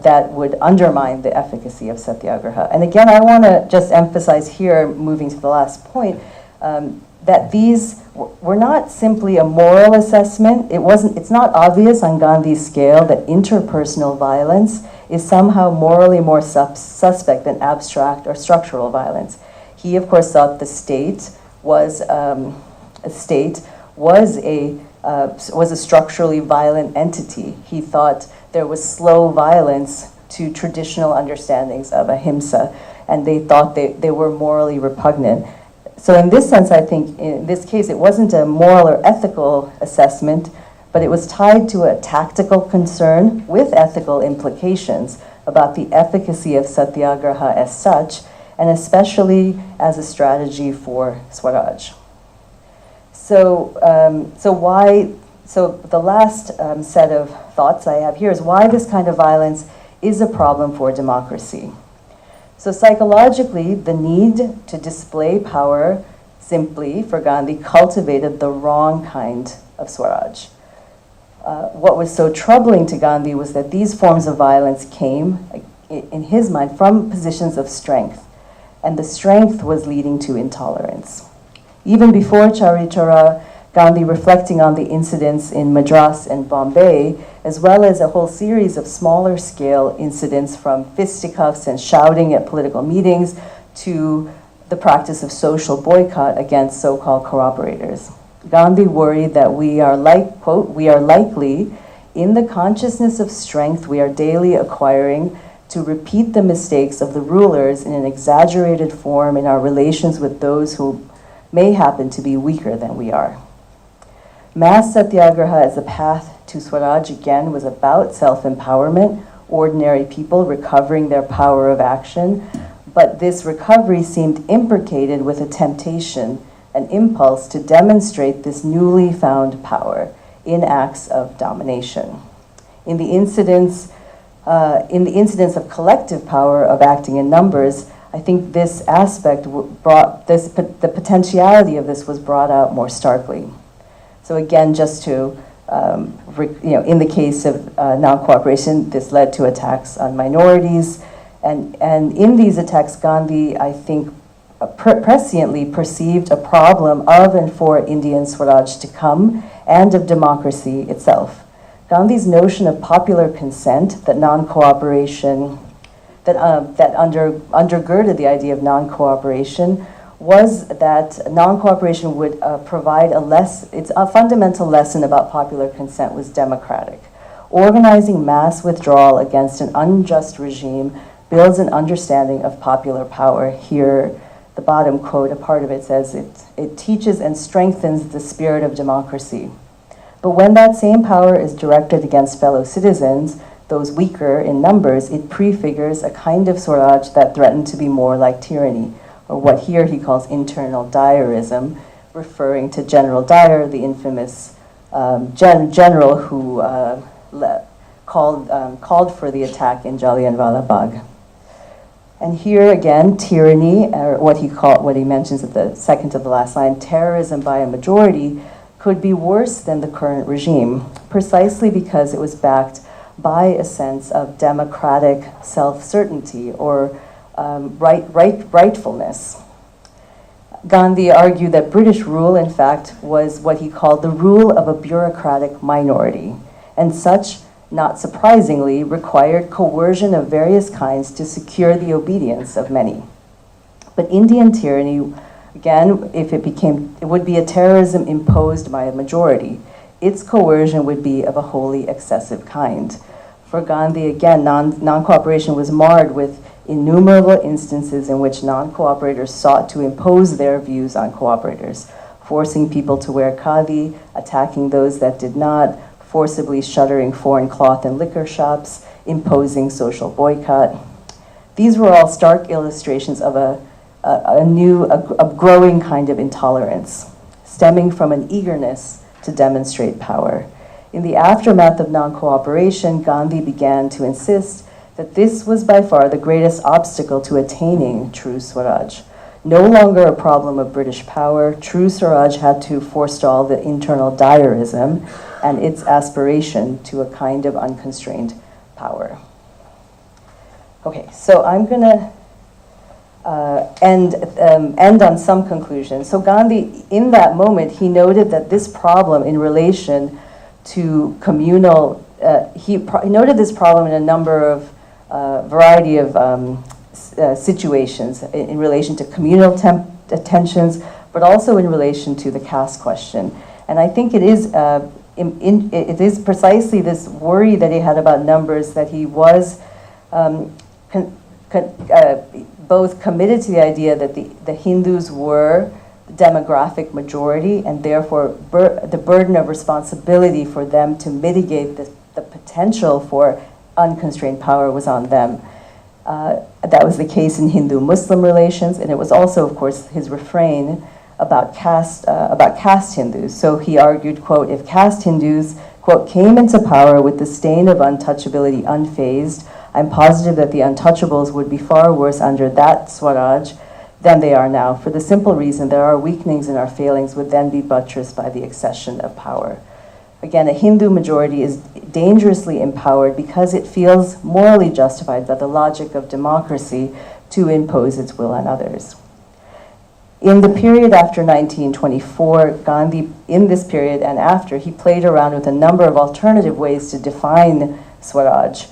that would undermine the efficacy of satyagraha. And again, I want to just emphasize here, moving to the last point, that these were not simply a moral assessment. It's not obvious on Gandhi's scale that interpersonal violence is somehow morally more suspect than abstract or structural violence. He, of course, thought the state was a structurally violent entity. He thought there was slow violence to traditional understandings of ahimsa, and they thought they were morally repugnant. So in this sense, I think in this case, it wasn't a moral or ethical assessment, but it was tied to a tactical concern with ethical implications about the efficacy of satyagraha as such, and especially as a strategy for Swaraj. So the last set of thoughts I have here is why this kind of violence is a problem for democracy. So psychologically, the need to display power simply, for Gandhi, cultivated the wrong kind of Swaraj. What was so troubling to Gandhi was that these forms of violence came, in his mind, from positions of strength, and the strength was leading to intolerance. Even before Chauri Chaura, Gandhi, reflecting on the incidents in Madras and Bombay, as well as a whole series of smaller scale incidents from fisticuffs and shouting at political meetings to the practice of social boycott against so-called cooperators. Gandhi worried that we are quote, we are likely, in the consciousness of strength we are daily acquiring, to repeat the mistakes of the rulers in an exaggerated form in our relations with those who may happen to be weaker than we are. Mass satyagraha as a path to Swaraj, again, was about self-empowerment, ordinary people recovering their power of action, but this recovery seemed imbricated with a temptation, an impulse to demonstrate this newly found power. in acts of domination. In the incidence of collective power of acting in numbers, I think this aspect the potentiality of this was brought out more starkly. So again, just to, in the case of non-cooperation, this led to attacks on minorities. And in these attacks, Gandhi, I think, presciently perceived a problem of and for Indian Swaraj to come and of democracy itself. Gandhi's notion of popular consent, that non-cooperation, that undergirded the idea of non-cooperation, was that non-cooperation would provide it's a fundamental lesson about popular consent was democratic. Organizing mass withdrawal against an unjust regime builds an understanding of popular power. Here, the bottom quote, a part of it says, it teaches and strengthens the spirit of democracy. But when that same power is directed against fellow citizens, those weaker in numbers, it prefigures a kind of Swaraj that threatened to be more like tyranny, or what here he calls internal Dyerism, referring to General Dyer, the infamous general who called for the attack in Jallianwala Bagh. And here again, tyranny, or what he mentions at the second to the last line, terrorism by a majority, could be worse than the current regime, precisely because it was backed by a sense of democratic self-certainty or rightfulness. Gandhi argued that British rule, in fact, was what he called the rule of a bureaucratic minority, and such, not surprisingly, required coercion of various kinds to secure the obedience of many. But Indian tyranny, again, it would be a terrorism imposed by a majority. Its coercion would be of a wholly excessive kind. For Gandhi, again, non-cooperation was marred with innumerable instances in which non-cooperators sought to impose their views on cooperators, forcing people to wear khadi, attacking those that did not, forcibly shuttering foreign cloth and liquor shops, imposing social boycott. These were all stark illustrations of a growing kind of intolerance, stemming from an eagerness to demonstrate power. In the aftermath of non-cooperation, Gandhi began to insist that this was by far the greatest obstacle to attaining true Swaraj. No longer a problem of British power, true Swaraj had to forestall the internal Dyerism and its aspiration to a kind of unconstrained power. Okay, so I'm going to end on some conclusion. So Gandhi, in that moment, he noted that this problem in relation to communal, he noted this problem in a number of variety of situations in relation to communal tensions, but also in relation to the caste question. And I think it is precisely this worry that he had about numbers that he was both committed to the idea that the Hindus were the demographic majority, and therefore the burden of responsibility for them to mitigate the potential for unconstrained power was on them. That was the case in Hindu-Muslim relations, and it was also, of course, his refrain about caste Hindus. So he argued, quote, if caste Hindus, quote, came into power with the stain of untouchability unfazed, I'm positive that the untouchables would be far worse under that Swaraj than they are now, for the simple reason that our weakenings and our failings would then be buttressed by the accession of power. Again, a Hindu majority is dangerously empowered because it feels morally justified by the logic of democracy to impose its will on others. In the period after 1924, Gandhi, in this period and after, he played around with a number of alternative ways to define Swaraj,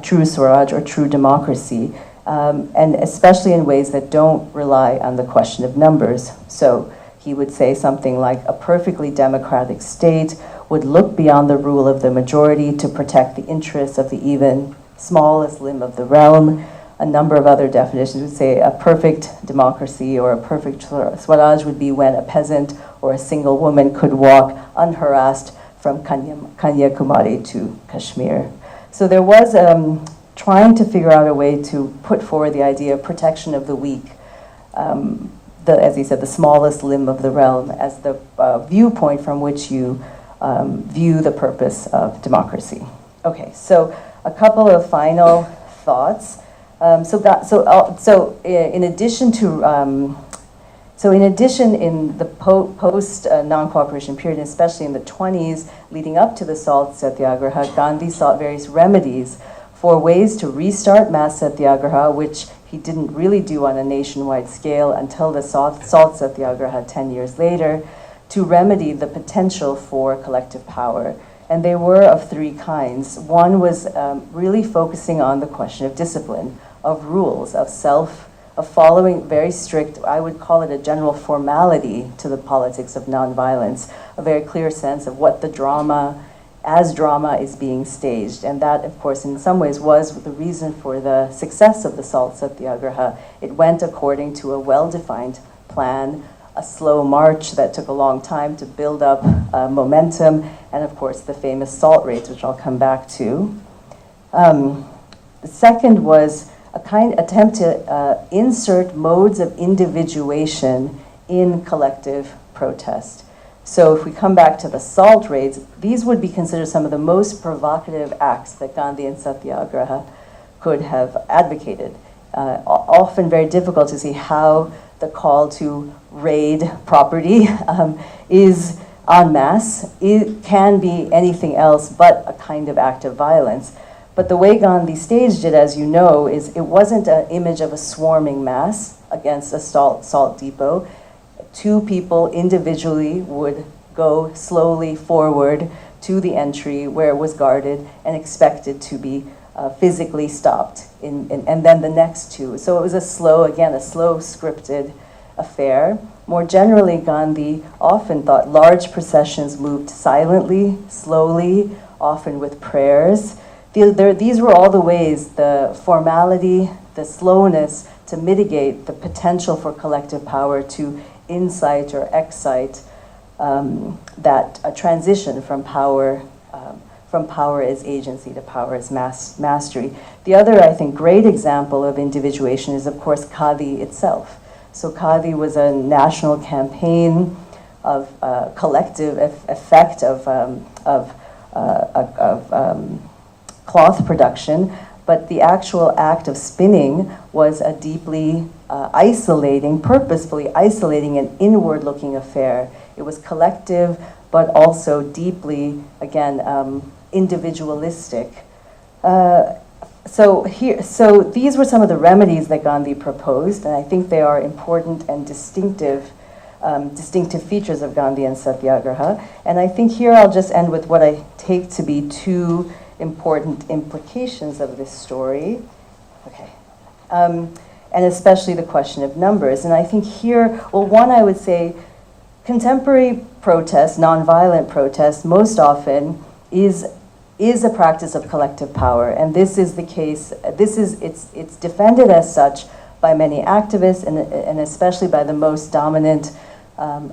true Swaraj or true democracy, and especially in ways that don't rely on the question of numbers. So he would say something like a perfectly democratic state would look beyond the rule of the majority to protect the interests of the even smallest limb of the realm. A number of other definitions would say a perfect democracy or a perfect Swaraj would be when a peasant or a single woman could walk unharassed from Kanyakumari to Kashmir. So there was trying to figure out a way to put forward the idea of protection of the weak, as he said, the smallest limb of the realm, as the viewpoint from which you view the purpose of democracy. Okay, so a couple of final thoughts. In addition to in the post non-cooperation period, especially in the 20s, leading up to the Salt Satyagraha, Gandhi sought various remedies for ways to restart mass Satyagraha, which he didn't really do on a nationwide scale until the Salt Satyagraha 10 years later, to remedy the potential for collective power. And they were of three kinds. One was really focusing on the question of discipline, of rules, of following very strict, I would call it a general formality to the politics of nonviolence, a very clear sense of what the drama is being staged. And that, of course, in some ways was the reason for the success of the Salt Satyagraha. It went according to a well-defined plan, a slow march that took a long time to build up momentum, and of course the famous salt raids, which I'll come back to. The second was a attempt to insert modes of individuation in collective protest. So if we come back to the salt raids, these would be considered some of the most provocative acts that Gandhian Satyagraha could have advocated. Often very difficult to see how the call to raid property is en masse. It can be anything else but a kind of act of violence. But the way Gandhi staged it, as you know, is it wasn't an image of a swarming mass against a salt depot. Two people individually would go slowly forward to the entry where it was guarded and expected to be physically stopped, and then the next two. So it was a slow scripted affair. More generally, Gandhi often thought large processions moved silently, slowly, often with prayers. These were all the ways, the formality, the slowness, to mitigate the potential for collective power to incite or excite that a transition from power as agency to power as mastery. The other, I think, great example of individuation is, of course, Khadi itself. So Khadi was a national campaign of collective effect of cloth production, but the actual act of spinning was a deeply purposefully isolating and inward-looking affair. It was collective, but also deeply, again, individualistic. So these were some of the remedies that Gandhi proposed, and I think they are important and distinctive features of Gandhian Satyagraha. And I think here I'll just end with what I take to be two important implications of this story. Okay. And especially the question of numbers. And I think here, well, one, I would say contemporary protest, nonviolent protest, most often is a practice of collective power. And this is the case, it's defended as such by many activists and especially by the most dominant,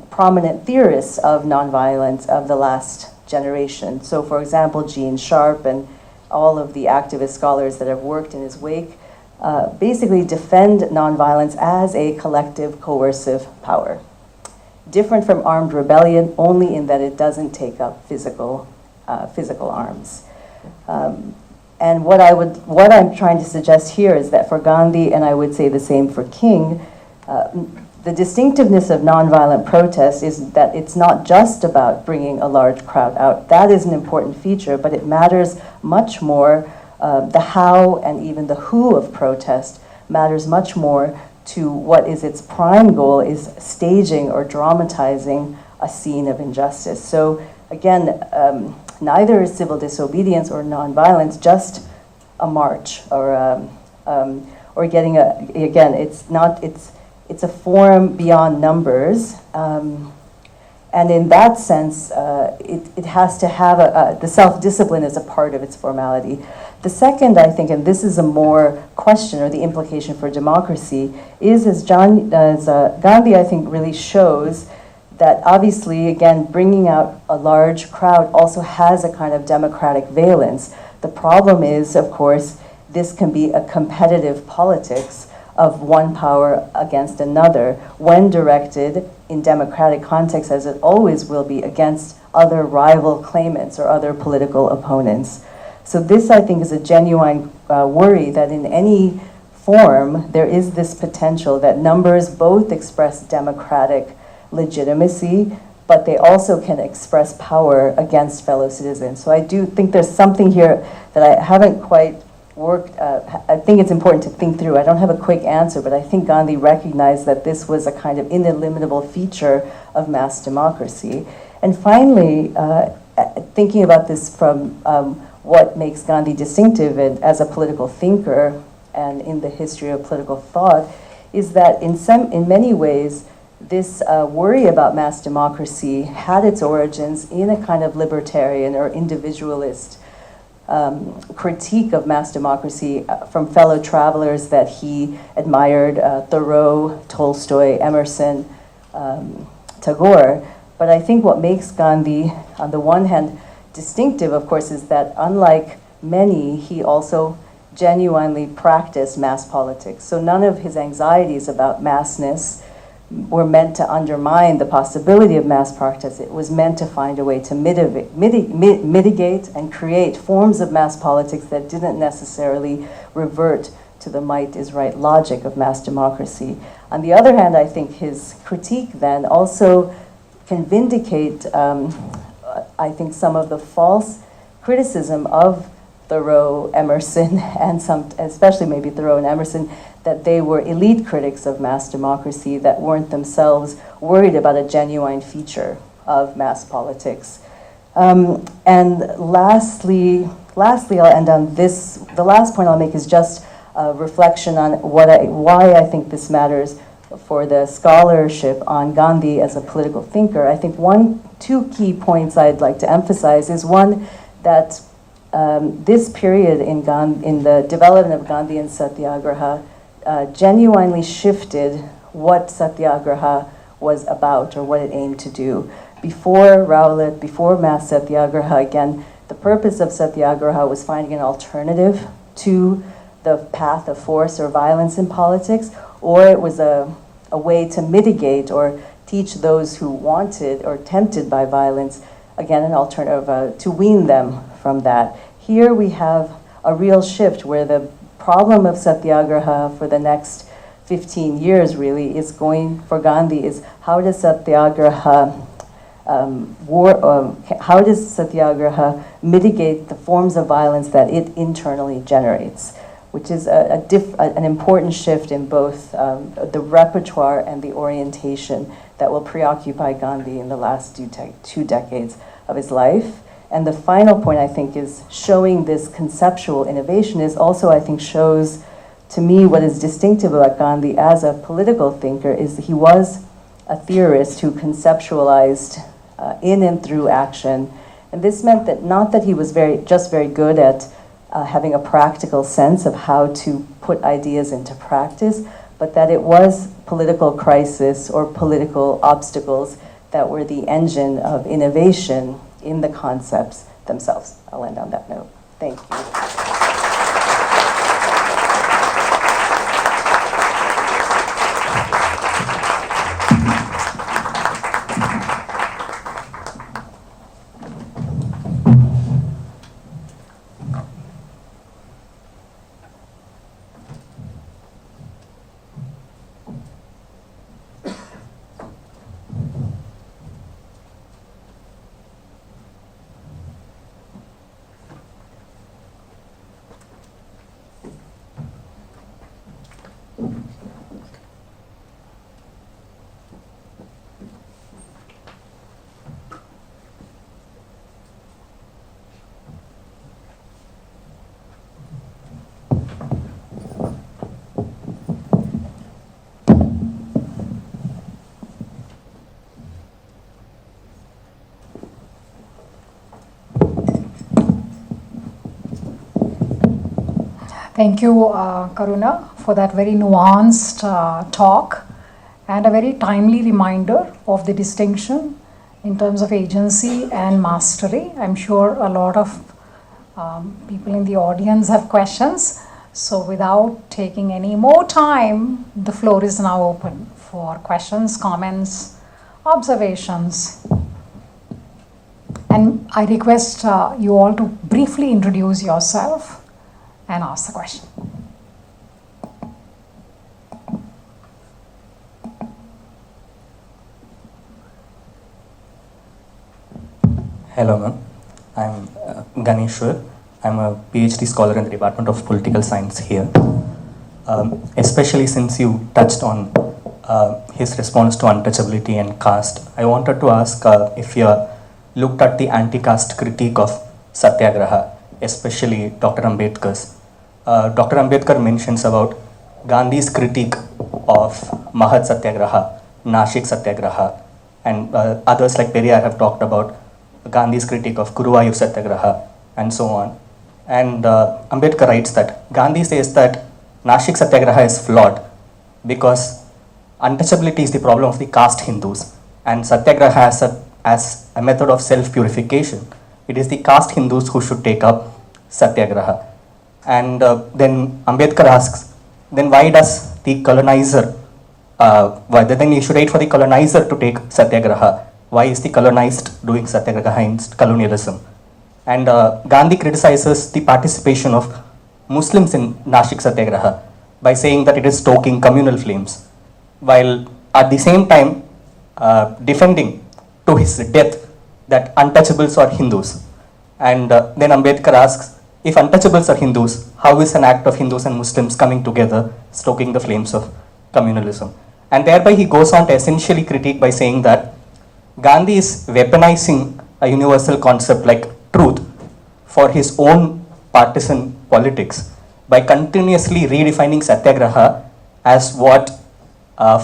prominent theorists of nonviolence of the last generation. So for example, Gene Sharp and all of the activist scholars that have worked in his wake basically defend nonviolence as a collective coercive power. Different from armed rebellion only in that it doesn't take up physical arms. And what I'm trying to suggest here is that for Gandhi, and I would say the same for King, the distinctiveness of nonviolent protest is that it's not just about bringing a large crowd out. That is an important feature, but it matters much more. The how and even the who of protest matters much more to what is its prime goal, is staging or dramatizing a scene of injustice. So again, neither is civil disobedience or nonviolence just a march or getting it's a forum beyond numbers, and in that sense, it has to have the self-discipline as a part of its formality. The second, I think, and this is a more question or the implication for democracy, is as Gandhi, I think, really shows that obviously, again, bringing out a large crowd also has a kind of democratic valence. The problem is, of course, this can be a competitive politics of one power against another when directed in democratic context, as it always will be, against other rival claimants or other political opponents. So this, I think, is a genuine worry that in any form, there is this potential that numbers both express democratic legitimacy, but they also can express power against fellow citizens. So I do think there's something here that I haven't quite worked, I think it's important to think through. I don't have a quick answer, but I think Gandhi recognized that this was a kind of ineliminable feature of mass democracy. And finally, thinking about this from what makes Gandhi distinctive as a political thinker and in the history of political thought, is that in many ways, this worry about mass democracy had its origins in a kind of libertarian or individualist critique of mass democracy from fellow travelers that he admired, Thoreau, Tolstoy, Emerson, Tagore. But I think what makes Gandhi, on the one hand, distinctive, of course, is that unlike many, he also genuinely practiced mass politics. So none of his anxieties about massness were meant to undermine the possibility of mass practice. It was meant to find a way to mitigate and create forms of mass politics that didn't necessarily revert to the might is right logic of mass democracy. On the other hand, I think his critique then also can vindicate, I think, some of the false criticism of Thoreau, Emerson, and especially maybe Thoreau and Emerson, that they were elite critics of mass democracy that weren't themselves worried about a genuine feature of mass politics. And lastly, I'll end on this. The last point I'll make is just a reflection on why I think this matters for the scholarship on Gandhi as a political thinker. I think two key points I'd like to emphasize is one, that this period in the development of Gandhian Satyagraha genuinely shifted what Satyagraha was about or what it aimed to do. Before Rowlatt, before mass Satyagraha, again, the purpose of Satyagraha was finding an alternative to the path of force or violence in politics, or it was a way to mitigate or teach those who wanted or tempted by violence, again, an alternative to wean them from that. Here we have a real shift where the problem of Satyagraha for the next 15 years really is going, for Gandhi, is how does Satyagraha how does Satyagraha mitigate the forms of violence that it internally generates, which is an important shift in both the repertoire and the orientation that will preoccupy Gandhi in the last two decades of his life. And the final point, I think, is showing this conceptual innovation is also, I think, shows to me what is distinctive about Gandhi as a political thinker is that he was a theorist who conceptualized in and through action. And this meant that not that he was very good at having a practical sense of how to put ideas into practice, but that it was political crisis or political obstacles that were the engine of innovation in the concepts themselves. I'll end on that note. Thank you. Thank you, Karuna, for that very nuanced talk and a very timely reminder of the distinction in terms of agency and mastery. I'm sure a lot of people in the audience have questions. So without taking any more time, the floor is now open for questions, comments, observations. And I request you all to briefly introduce yourself and ask the question. Hello, ma'am. I'm Ganeshwar. I'm a PhD scholar in the Department of Political Science here. Especially since you touched on his response to untouchability and caste, I wanted to ask if you looked at the anti-caste critique of Satyagraha, especially Dr. Ambedkar's. Dr. Ambedkar mentions about Gandhi's critique of Mahat Satyagraha, Nashik Satyagraha, and others like Periyar have talked about Gandhi's critique of Guruvayur Satyagraha, and so on. And Ambedkar writes that Gandhi says that Nashik Satyagraha is flawed because untouchability is the problem of the caste Hindus, and Satyagraha as a method of self-purification. It is the caste Hindus who should take up Satyagraha. And then Ambedkar asks, then why does the colonizer, then you should wait for the colonizer to take Satyagraha. Why is the colonized doing Satyagraha in colonialism? And Gandhi criticizes the participation of Muslims in Nashik Satyagraha by saying that it is stoking communal flames, while at the same time defending to his death that untouchables are Hindus. And then Ambedkar asks, if untouchables are Hindus, how is an act of Hindus and Muslims coming together stoking the flames of communalism? And thereby he goes on to essentially critique by saying that Gandhi is weaponizing a universal concept like truth for his own partisan politics by continuously redefining Satyagraha as what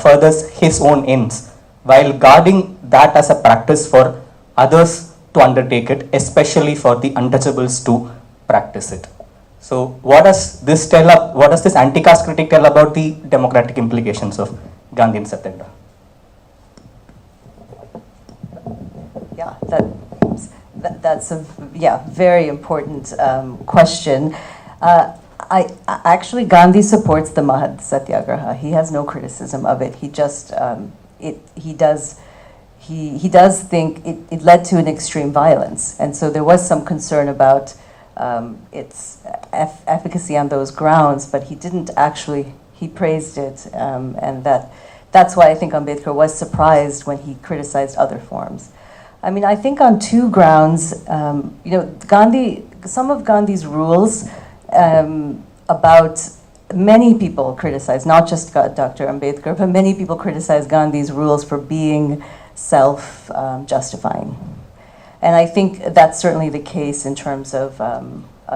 furthers his own ends, while guarding that as a practice for others to undertake it, especially for the untouchables to practice it. So what does this anti-caste critique tell about the democratic implications of Gandhian Satyagraha? Yeah, that's a very important question. Actually, Gandhi supports the Mahat Satyagraha. He has no criticism of it. He just he does think it led to an extreme violence, and so there was some concern about its efficacy on those grounds. But he didn't actually. He praised it, and that's why I think Ambedkar was surprised when he criticized other forms. I mean, I think on two grounds, Gandhi, some of Gandhi's rules about many people criticize, not just Dr. Ambedkar, but many people criticize Gandhi's rules for being self-justifying. And I think that's certainly the case in terms of,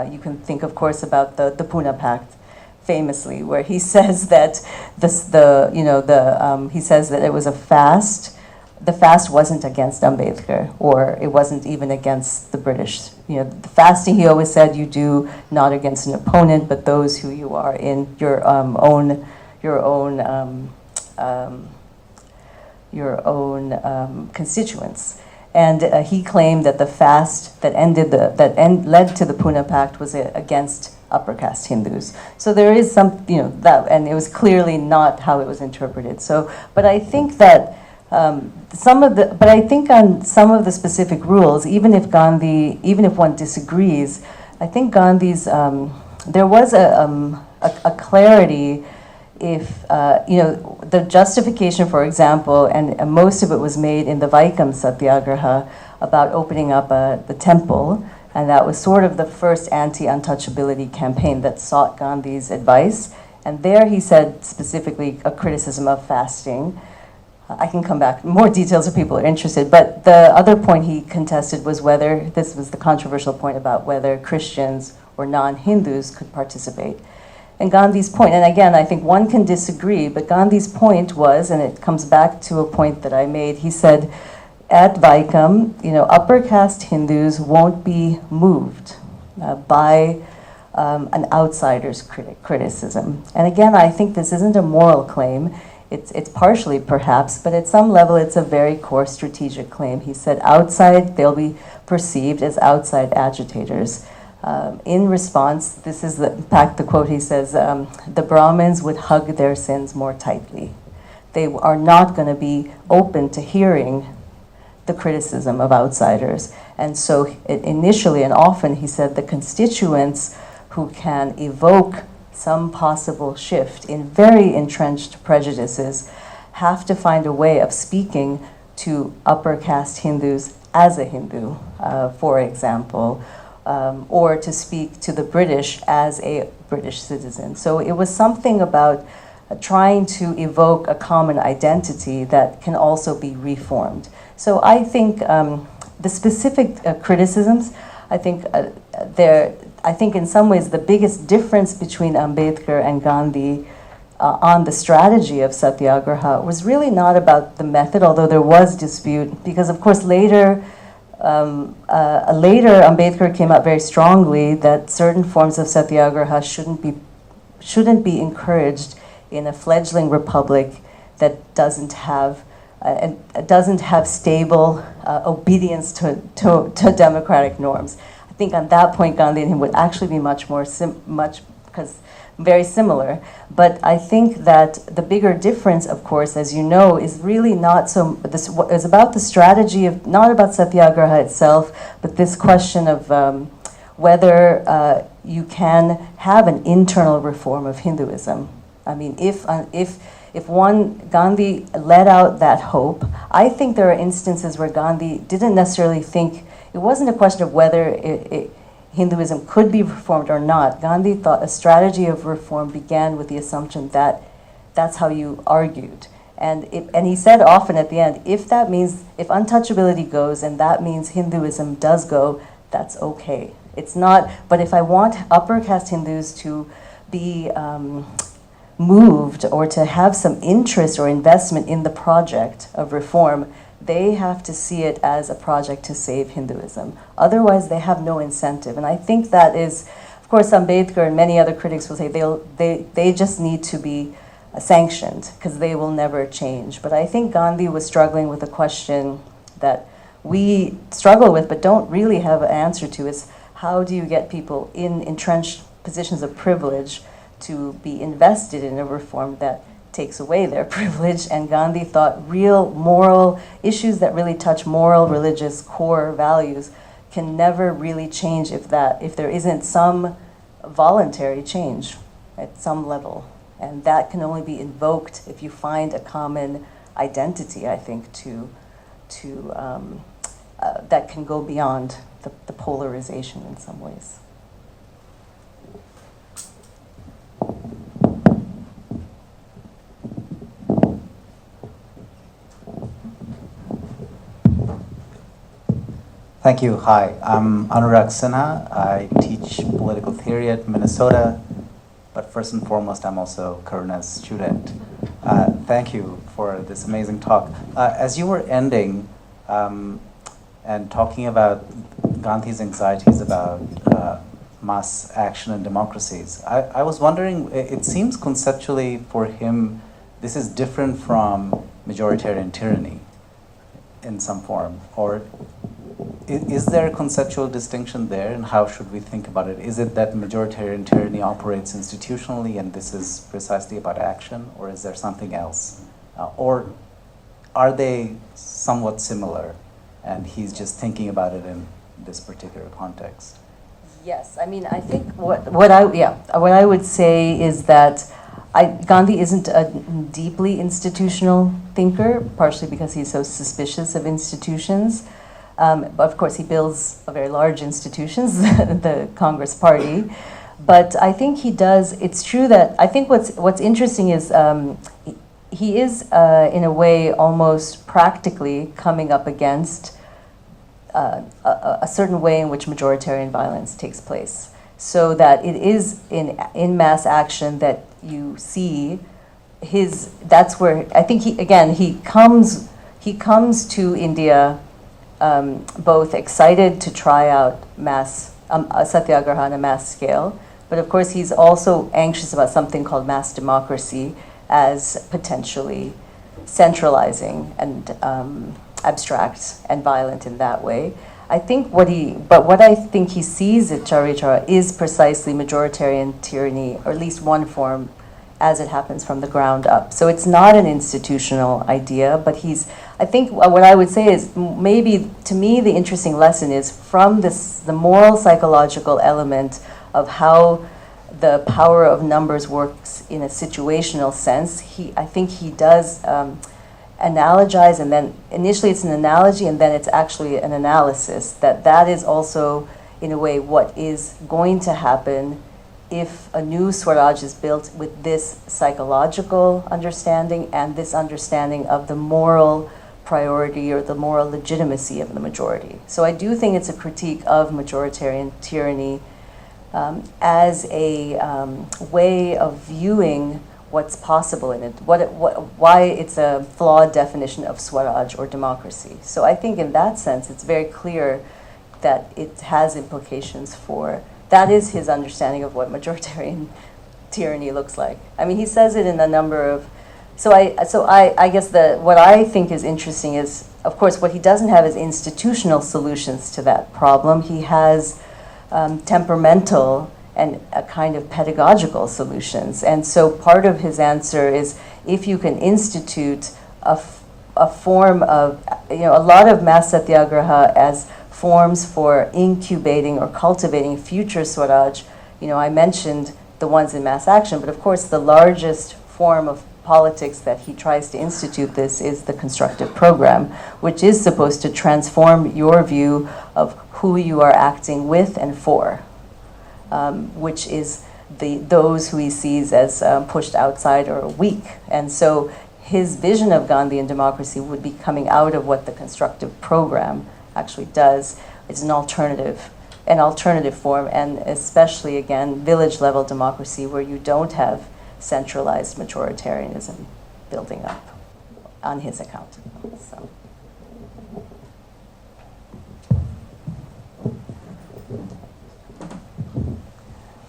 you can think, of course, about the Pune Pact, famously, where he says that he says that it was a fast. The fast wasn't against Ambedkar, or it wasn't even against the British. The fasting, he always said, you do not against an opponent, but those who you are in your own constituents. And he claimed that the fast that led to the Pune Pact was against upper caste Hindus. So there is some, that, and it was clearly not how it was interpreted. So, but I think that. But I think on some of the specific rules, even if one disagrees, I think Gandhi's, there was a clarity if, the justification, for example, and most of it was made in the Vaikam Satyagraha about opening up the temple, and that was sort of the first anti-untouchability campaign that sought Gandhi's advice. And there he said specifically a criticism of fasting. I can come back, more details if people are interested, but the other point he contested was whether, this was the controversial point about whether Christians or non-Hindus could participate. And Gandhi's point, and again, I think one can disagree, but Gandhi's point was, and it comes back to a point that I made, he said, at Vaikam, upper caste Hindus won't be moved by an outsider's criticism. And again, I think this isn't a moral claim. It's partially perhaps, but at some level it's a very core strategic claim. He said outside, they'll be perceived as outside agitators. In response, this is in fact the quote he says, the Brahmins would hug their sins more tightly. They are not going to be open to hearing the criticism of outsiders. And so initially and often he said the constituents who can evoke some possible shift in very entrenched prejudices have to find a way of speaking to upper caste Hindus as a Hindu, for example, or to speak to the British as a British citizen. So it was something about trying to evoke a common identity that can also be reformed. So I think the specific criticisms, I think in some ways the biggest difference between Ambedkar and Gandhi on the strategy of Satyagraha was really not about the method, although there was dispute, because of course later Ambedkar came out very strongly that certain forms of Satyagraha shouldn't be encouraged in a fledgling republic that doesn't have stable obedience to democratic norms. I think on that point, Gandhi and him would actually be very similar. But I think that the bigger difference, of course, as you know, is really not so. This is about the strategy of, not about Satyagraha itself, but this question of whether you can have an internal reform of Hinduism. I mean, if Gandhi let out that hope, I think there are instances where Gandhi didn't necessarily think, it wasn't a question of whether Hinduism could be reformed or not. Gandhi thought a strategy of reform began with the assumption that that's how you argued. And he said often at the end, if that means, if untouchability goes and that means Hinduism does go, that's okay. It's not, but if I want upper caste Hindus to be moved or to have some interest or investment in the project of reform, they have to see it as a project to save Hinduism. Otherwise, they have no incentive. And I think that is, of course, Ambedkar and many other critics will say they just need to be sanctioned because they will never change. But I think Gandhi was struggling with a question that we struggle with but don't really have an answer to, is how do you get people in entrenched positions of privilege to be invested in a reform that takes away their privilege? And Gandhi thought real moral issues that really touch moral, religious core values can never really change if there isn't some voluntary change at some level. And that can only be invoked if you find a common identity, I think, that can go beyond the polarization in some ways. Thank you. Hi, I'm Anurag Sinha. I teach political theory at Minnesota, but first and foremost, I'm also Karuna's student. Thank you for this amazing talk. As you were ending and talking about Gandhi's anxieties about mass action and democracies, I was wondering, it seems conceptually for him, this is different from majoritarian tyranny in some form, or is there a conceptual distinction there, and how should we think about it? Is it that majoritarian tyranny operates institutionally and this is precisely about action, or is there something else? Or are they somewhat similar and he's just thinking about it in this particular context? Yes, I mean, I think what I would say is that Gandhi isn't a deeply institutional thinker, partially because he's so suspicious of institutions. But of course, he builds a very large institutions, the Congress Party. But I think he does. It's true that I think what's interesting is he is in a way almost practically coming up against a certain way in which majoritarian violence takes place. So that it is in mass action that you see his. That's where I think he comes to India. Both excited to try out mass satyagraha on a mass scale, but of course he's also anxious about something called mass democracy as potentially centralizing and abstract and violent in that way. I think what I think he sees at Chauri Chaura is precisely majoritarian tyranny, or at least one form, as it happens from the ground up. So it's not an institutional idea, but I think what I would say is maybe to me the interesting lesson is from the moral psychological element of how the power of numbers works in a situational sense. I think he does analogize, and then initially it's an analogy and then it's actually an analysis, that is also in a way what is going to happen if a new Swaraj is built with this psychological understanding and this understanding of the moral priority or the moral legitimacy of the majority. So I do think it's a critique of majoritarian tyranny as a way of viewing what's possible in it, why it's a flawed definition of Swaraj or democracy. So I think in that sense, it's very clear that it has implications for, that is his understanding of what majoritarian tyranny looks like. I mean, he says it in a number of, so I guess what I think is interesting is, of course, what he doesn't have is institutional solutions to that problem. He has temperamental and a kind of pedagogical solutions. And so part of his answer is, if you can institute a form of, a lot of mass satyagraha as forms for incubating or cultivating future Swaraj. I mentioned the ones in mass action, but of course the largest form of politics that he tries to institute this is the constructive program, which is supposed to transform your view of who you are acting with and for, which is those who he sees as pushed outside or weak. And so his vision of Gandhian democracy would be coming out of what the constructive program actually does. It's an alternative form, and especially, again, village-level democracy where you don't have centralized majoritarianism building up on his account. So.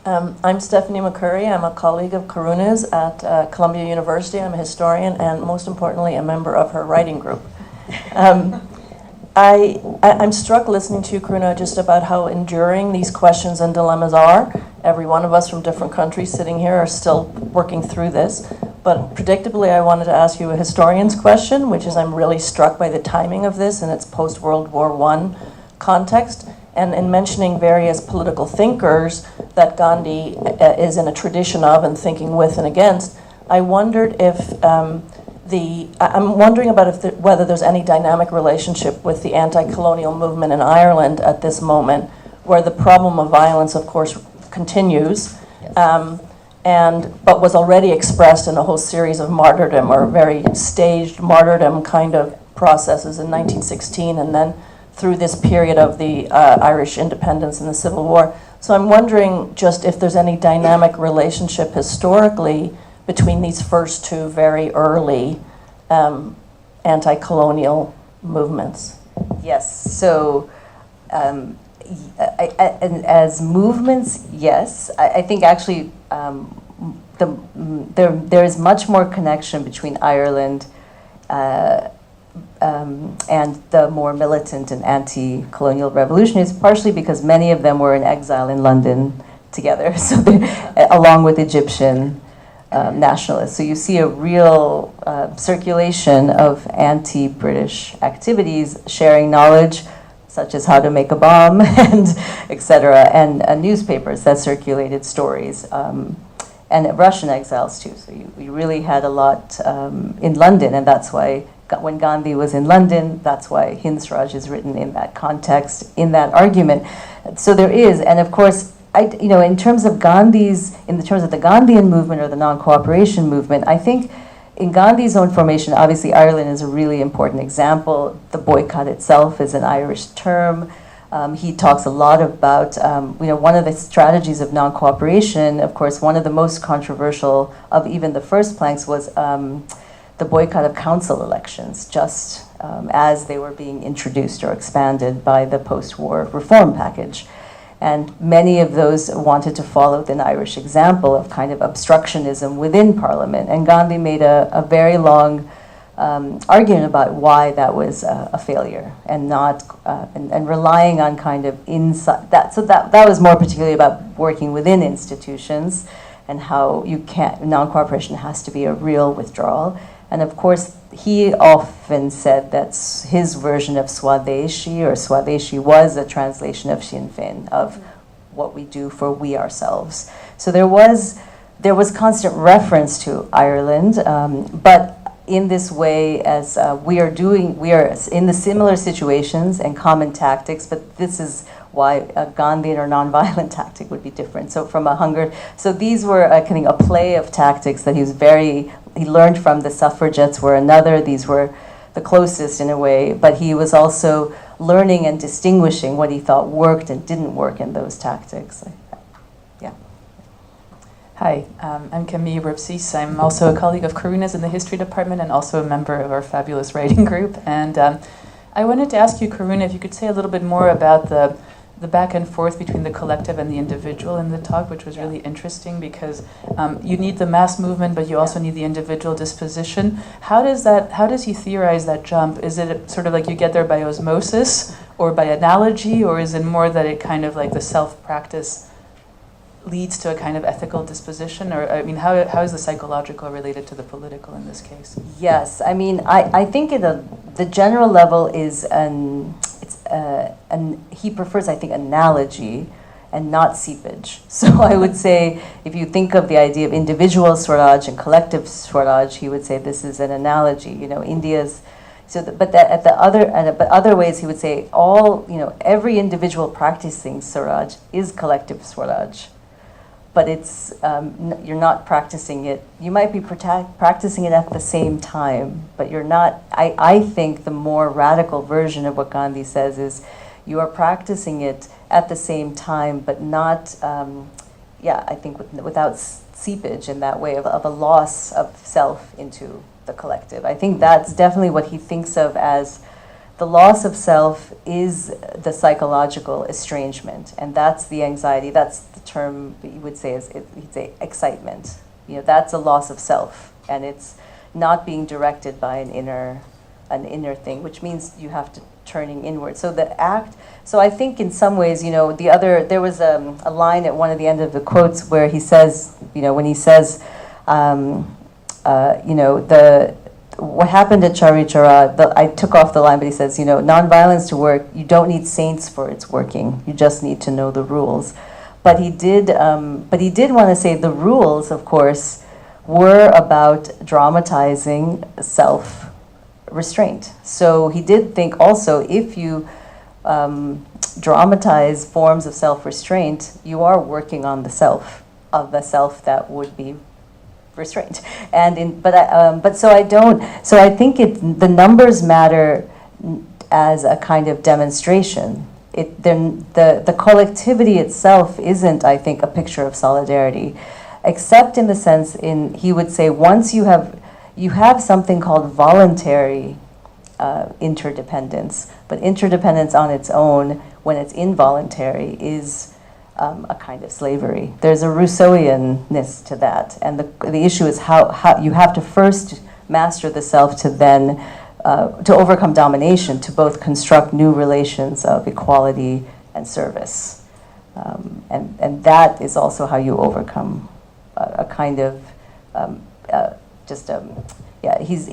I'm Stephanie McCurry. I'm a colleague of Karuna's at Columbia University. I'm a historian and, most importantly, a member of her writing group. I'm struck listening to you, Karuna, just about how enduring these questions and dilemmas are. Every one of us from different countries sitting here are still working through this. But predictably, I wanted to ask you a historian's question, which is I'm really struck by the timing of this in its post-World War I context. And in mentioning various political thinkers that Gandhi is in a tradition of and thinking with and against, I wondered if I'm wondering about whether there's any dynamic relationship with the anti-colonial movement in Ireland at this moment, where the problem of violence, of course, continues, but was already expressed in a whole series of martyrdom or very staged martyrdom kind of processes in 1916, and then through this period of the Irish independence and the Civil War. So I'm wondering just if there's any dynamic relationship historically between these first two very early anti-colonial movements. Yes, so as movements, yes. I think actually there is much more connection between Ireland and the more militant and anti-colonial revolutionists, partially because many of them were in exile in London together, so along with Egyptian nationalists. So you see a real circulation of anti-British activities, sharing knowledge, such as how to make a bomb, and etc., and newspapers that circulated stories, and Russian exiles too. So you really had a lot in London, and that's why when Gandhi was in London, that's why Hind Swaraj is written in that context, in that argument. So there is, and of course, in terms of the Gandhian movement or the non-cooperation movement, I think in Gandhi's own formation, obviously Ireland is a really important example. The boycott itself is an Irish term. He talks a lot about, one of the strategies of non-cooperation, of course, one of the most controversial of even the first planks was the boycott of council elections, just as they were being introduced or expanded by the post-war reform package. And many of those wanted to follow the Irish example of kind of obstructionism within Parliament. And Gandhi made a very long argument about why that was a failure, and not and relying on kind of inside that. So that was more particularly about working within institutions and how you can't, non-cooperation has to be a real withdrawal. And of course, he often said that his version of Swadeshi was a translation of Sinn Féin, of what we do for we ourselves. So there was constant reference to Ireland, but in this way, as we are in the similar situations and common tactics, but this is why a Gandhian or nonviolent tactic would be different. So from so these were a play of tactics that he learned from. The suffragettes were another, these were the closest in a way, but he was also learning and distinguishing what he thought worked and didn't work in those tactics. Yeah. Hi, I'm Camille Ripsis. I'm also a colleague of Karuna's in the history department and also a member of our fabulous writing group. And I wanted to ask you, Karuna, if you could say a little bit more about the back and forth between the collective and the individual in the talk, which was really interesting because you need the mass movement, but you also need the individual disposition. How does he theorize that jump? Is it sort of like you get there by osmosis or by analogy, or is it more that it kind of like the self-practice leads to a kind of ethical disposition? Or, I mean, how is the psychological related to the political in this case? Yes, I mean, I think the general level is he prefers, I think, analogy and not seepage. So I would say, if you think of the idea of individual Swaraj and collective Swaraj, he would say this is an analogy. India's. But other ways he would say every individual practicing Swaraj is collective Swaraj. But it's you're not practicing it. You might be practicing it at the same time, but you're not. I think the more radical version of what Gandhi says is you are practicing it at the same time, but not, I think without seepage in that way of a loss of self into the collective. I think that's definitely what he thinks of as the loss of self is the psychological estrangement, and that's the anxiety. That's the term that you would say he'd say excitement. That's a loss of self, and it's not being directed by an inner thing, which means you have to turning inward. So the act. So I think in some ways, there was a line at one of the end of the quotes where he says, when he says, what happened at Charichara, I took off the line, but he says, nonviolence to work, you don't need saints for its working. You just need to know the rules. But he did want to say the rules, of course, were about dramatizing self-restraint. So he did think also, if you dramatize forms of self-restraint, you are working on the self that would be restraint. So I think the numbers matter as a kind of demonstration. The collectivity itself isn't, I think, a picture of solidarity, except in the sense he would say once you have something called voluntary interdependence, but interdependence on its own, when it's involuntary, is a kind of slavery. There's a Rousseauianness to that, and the issue is how you have to first master the self to then to overcome domination, to both construct new relations of equality and service, and that is also how you overcome a kind of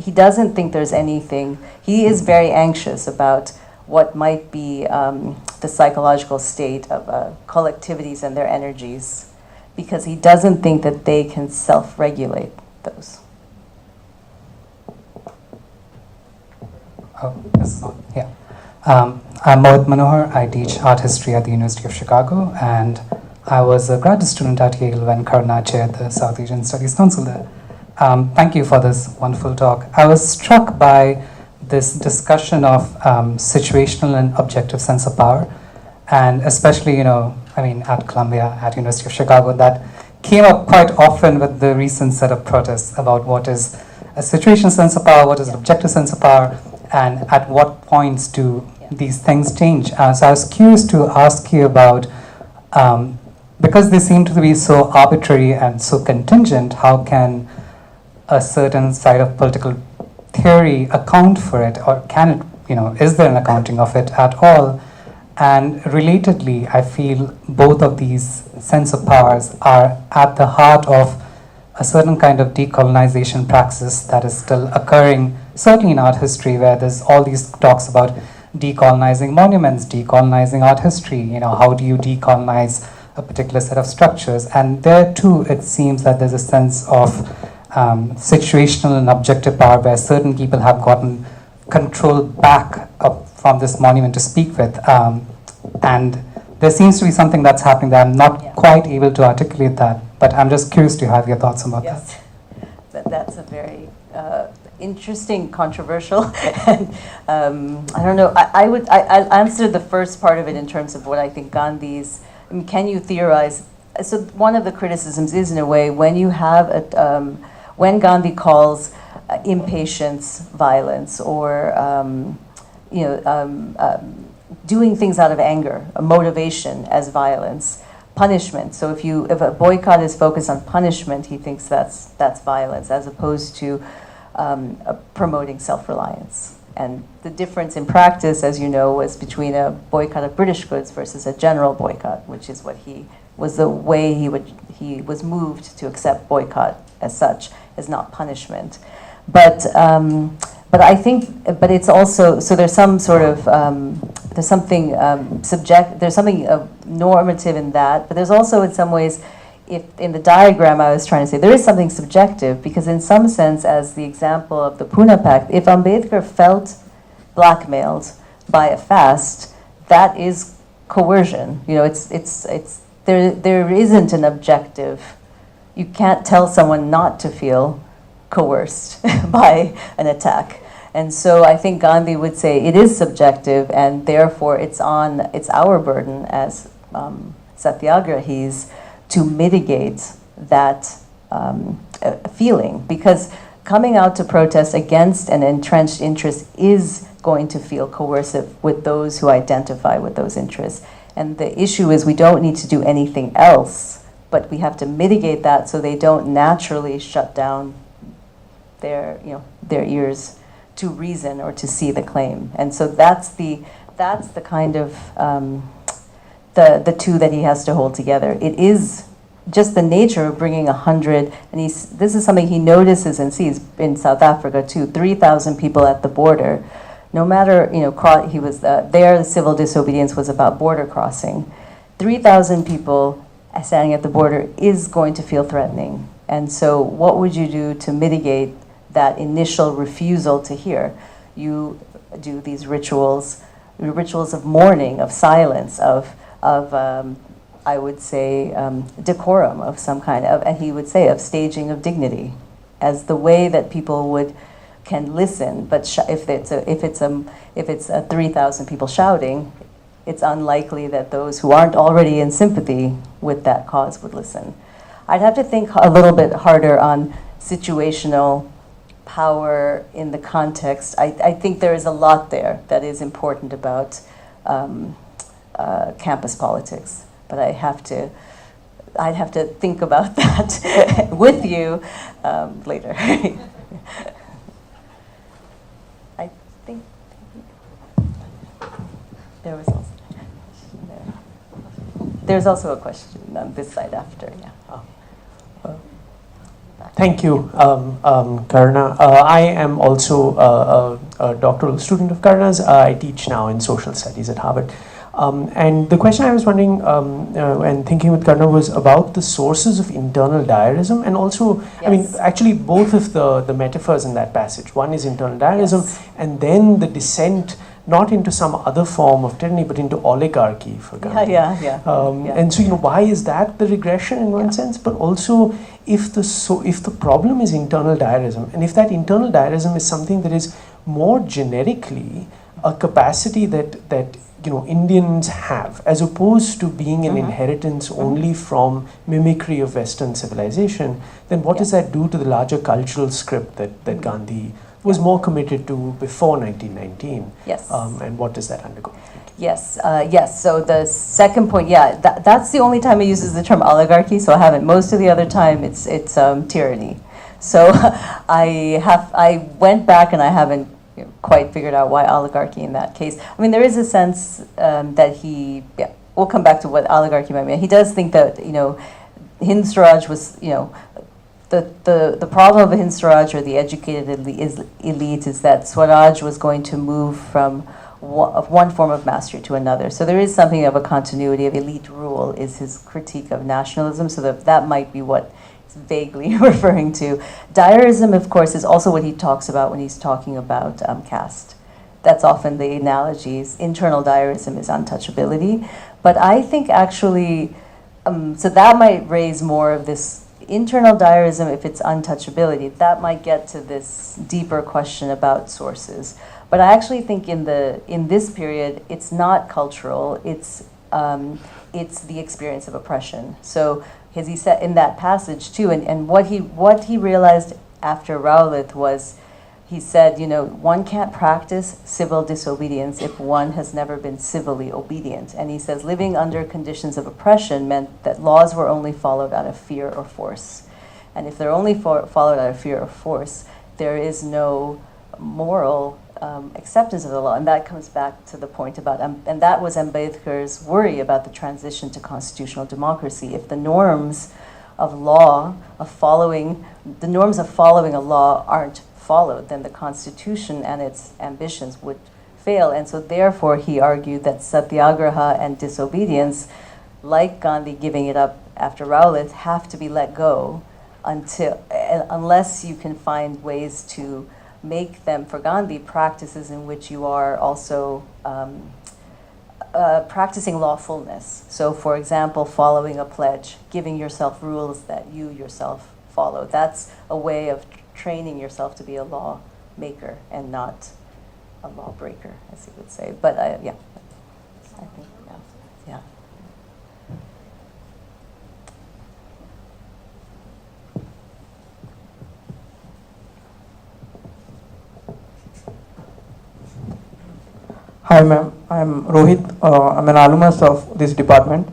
he doesn't think there's anything. He is very anxious about what might be the psychological state of collectivities and their energies, because he doesn't think that they can self-regulate those. I'm Mohit Manohar. I teach art history at the University of Chicago, and I was a graduate student at Yale when Karuna chaired the South Asian Studies Council there. Thank you for this wonderful talk. I was struck by this discussion of situational and objective sense of power, and especially, at Columbia, at University of Chicago, that came up quite often with the recent set of protests about what is a situational sense of power, what is an objective sense of power, and at what points do these things change. So I was curious to ask you about, because they seem to be so arbitrary and so contingent, how can a certain side of political theory account for it, or can it, is there an accounting of it at all? And relatedly, I feel both of these sense of powers are at the heart of a certain kind of decolonization praxis that is still occurring, certainly in art history, where there's all these talks about decolonizing monuments, decolonizing art history. How do you decolonize a particular set of structures? And there too, it seems that there's a sense of situational and objective power where certain people have gotten control back from this monument to speak with. And there seems to be something that's happening that I'm not quite able to articulate that, but I'm just curious to have your thoughts about Yes, that's a very interesting, controversial, and I don't know. I'll answer the first part of it in terms of what I think Gandhi's. I mean, can you theorize? So one of the criticisms is, in a way, when you have when Gandhi calls impatience violence, or doing things out of anger, a motivation as violence, punishment. So if a boycott is focused on punishment, he thinks that's violence, as opposed to promoting self-reliance. And the difference in practice, as you know, was between a boycott of British goods versus a general boycott, which is what was the way he was moved to accept boycott as such, as not punishment. But I think, but it's also, so there's some sort of, there's something there's something normative in that, but there's also in some ways, if in the diagram I was trying to say, there is something subjective, because in some sense, as the example of the Pune Pact, if Ambedkar felt blackmailed by a fast, that is coercion. There isn't an objective. You can't tell someone not to feel coerced by an attack. And so I think Gandhi would say it is subjective, and therefore it's our burden as Satyagrahis to mitigate that feeling, because coming out to protest against an entrenched interest is going to feel coercive with those who identify with those interests. And the issue is we don't need to do anything else, but we have to mitigate that so they don't naturally shut down their ears to reason or to see the claim. And so that's the kind of the two that he has to hold together. It is just the nature of bringing 100, and this is something he notices and sees in South Africa too, 3,000 people at the border. No matter, he was there, the civil disobedience was about border crossing. 3,000 people standing at the border is going to feel threatening. And so what would you do to mitigate that initial refusal to hear? You do these rituals of mourning, of silence, of I would say, decorum of some kind of, and he would say, of staging of dignity, as the way that people can listen. But if it's 3,000 people shouting, it's unlikely that those who aren't already in sympathy with that cause would listen. I'd have to think a little bit harder on situational power in the context. I think there is a lot there that is important about campus politics, but I'd have to think about that with you later. I think there was also there's also a question on this side after. Yeah. Thank you, Karuna. I am also a doctoral student of Karuna's. I teach now in social studies at Harvard. And the question I was wondering and thinking with Karuna was about the sources of internal diarism, and also, yes. I mean, actually both of the metaphors in that passage. One is internal diarism, yes. And then the descent not into some other form of tyranny, but into oligarchy for Gandhi. Yeah. And so, why is that the regression in one sense? But also, if the problem is internal diarism, and if that internal diarism is something that is more generically a capacity that Indians have, as opposed to being an inheritance only from mimicry of Western civilization, then what does that do to the larger cultural script that Gandhi was more committed to before 1919? Yes. And what does that undergo? Yes. So the second point, that's the only time he uses the term oligarchy. So I haven't. Most of the other time, it's tyranny. So I went back and I haven't quite figured out why oligarchy in that case. I mean, there is a sense that we'll come back to what oligarchy might mean. He does think that Hind Swaraj was the problem of Hind Swaraj, or the educated elite, is that Swaraj was going to move from one form of mastery to another. So there is something of a continuity of elite rule, is his critique of nationalism, so that might be what it's vaguely referring to. Diarism, of course, is also what he talks about when he's talking about caste. That's often the analogies. Internal diarism is untouchability. But I think actually, so that might raise more of this internal diarism if it's untouchability. That might get to this deeper question about sources. But I actually think in this period, it's not cultural. It's the experience of oppression. So as he said in that passage too, and what he realized after Rowlatt was, he said, one can't practice civil disobedience if one has never been civilly obedient. And he says living under conditions of oppression meant that laws were only followed out of fear or force. And if they're only followed out of fear or force, there is no moral acceptance of the law. And that comes back to the point about, and that was Ambedkar's worry about the transition to constitutional democracy. If the norms of following a law aren't followed, then the Constitution and its ambitions would fail. And so therefore he argued that Satyagraha and disobedience, like Gandhi giving it up after Rowlatt, have to be let go unless you can find ways to make them, for Gandhi, practices in which you are also practicing lawfulness. So for example, following a pledge, giving yourself rules that you yourself follow. That's a way of training yourself to be a lawmaker and not a lawbreaker, as he would say. But I think, yeah. Hi ma'am, I'm Rohit. I'm an alumnus of this department.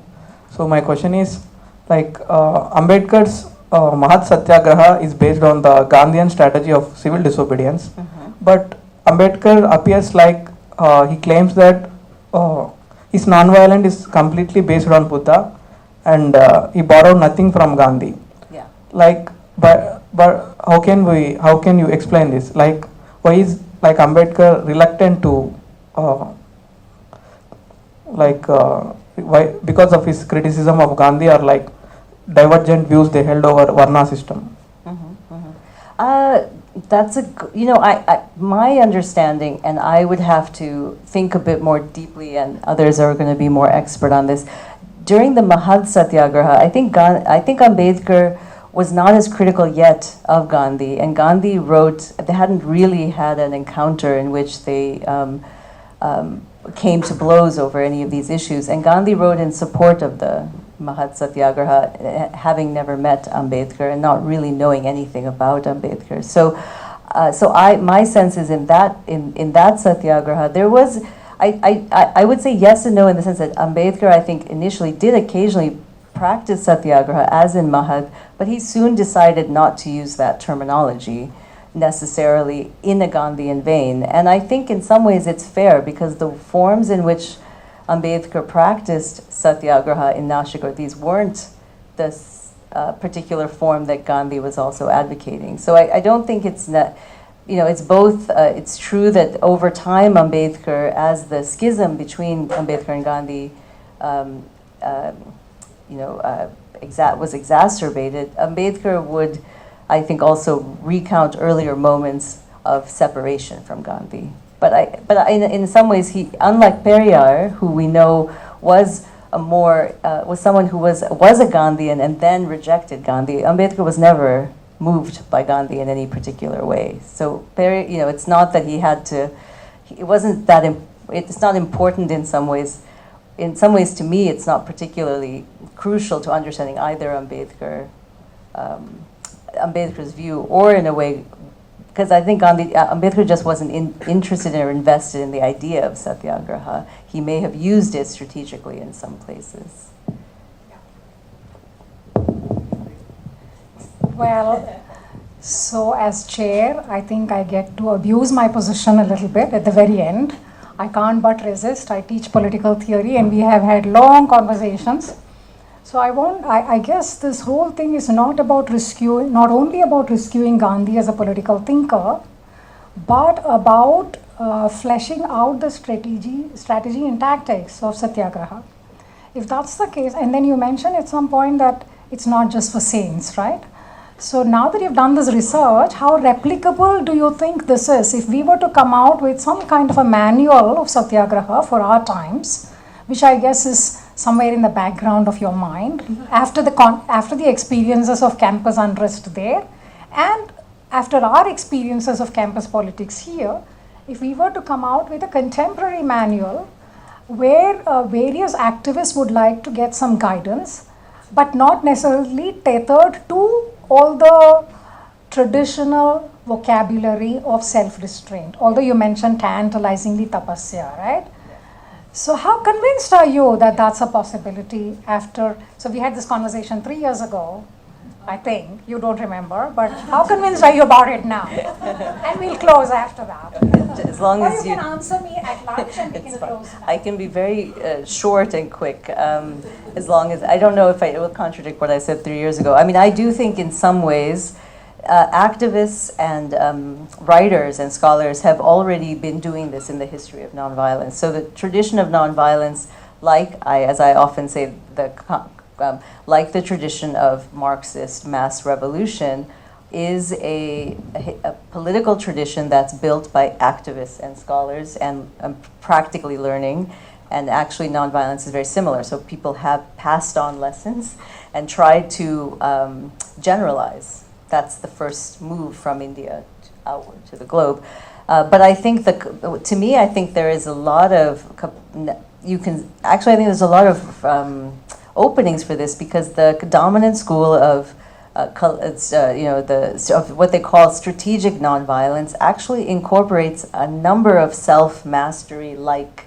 So my question is, Ambedkar's Mahat Satyagraha is based on the Gandhian strategy of civil disobedience, but Ambedkar appears like he claims that his non-violent is completely based on Buddha, and he borrowed nothing from Gandhi. Yeah. But how can you explain this? Why is Ambedkar reluctant to why, because of his criticism of Gandhi, or divergent views they held over Varna system? That's my understanding, and I would have to think a bit more deeply, and others are going to be more expert on this. During the Mahat Satyagraha, I think Ambedkar was not as critical yet of Gandhi, and Gandhi wrote, they hadn't really had an encounter in which they came to blows over any of these issues, and Gandhi wrote in support of the Mahat Satyagraha, having never met Ambedkar and not really knowing anything about Ambedkar. So my sense is in that Satyagraha, there was, I would say yes and no, in the sense that Ambedkar, I think, initially did occasionally practice Satyagraha, as in Mahat, but he soon decided not to use that terminology necessarily in a Gandhian vein. And I think in some ways it's fair, because the forms in which Ambedkar practiced Satyagraha in Nashik, these weren't this particular form that Gandhi was also advocating. So I don't think it's not, it's both. It's true that over time Ambedkar, as the schism between Ambedkar and Gandhi, was exacerbated, Ambedkar would, I think, also recount earlier moments of separation from Gandhi. But in some ways, he, unlike Periyar, who we know was someone who was a Gandhian and then rejected Gandhi, Ambedkar was never moved by Gandhi in any particular way. So it's not that he had to. It wasn't that. It's not important in some ways. In some ways, to me, it's not particularly crucial to understanding either Ambedkar's view, or in a way, because I think Ambedkar just wasn't interested or invested in the idea of Satyagraha. He may have used it strategically in some places. Well, so as chair, I think I get to abuse my position a little bit at the very end. I can't but resist. I teach political theory, and we have had long conversations. So I guess this whole thing is not only about rescuing Gandhi as a political thinker, but about fleshing out the strategy and tactics of Satyagraha. If that's the case, and then you mentioned at some point that it's not just for saints, right? So now that you've done this research, how replicable do you think this is? If we were to come out with some kind of a manual of Satyagraha for our times, which I guess is somewhere in the background of your mind, after the experiences of campus unrest there, and after our experiences of campus politics here, if we were to come out with a contemporary manual where various activists would like to get some guidance, but not necessarily tethered to all the traditional vocabulary of self-restraint, although you mentioned tantalizingly tapasya, right? So how convinced are you that that's a possibility so we had this conversation 3 years ago, I think, you don't remember, but how convinced are you about it now? And we'll close after that. As long as you can answer me at lunch and we can close now. I can be very short and quick, as long as, I don't know if it will contradict what I said 3 years ago. I mean, I do think in some ways, activists and writers and scholars have already been doing this in the history of nonviolence. So the tradition of nonviolence, as I often say, like the tradition of Marxist mass revolution, is a political tradition that's built by activists and scholars and practically learning. And actually, nonviolence is very similar. So people have passed on lessons and tried to generalize. That's the first move from India outward to the globe. But I think to me, I think there is a lot of I think there's a lot of openings for this, because the dominant school of what they call strategic nonviolence actually incorporates a number of self-mastery-like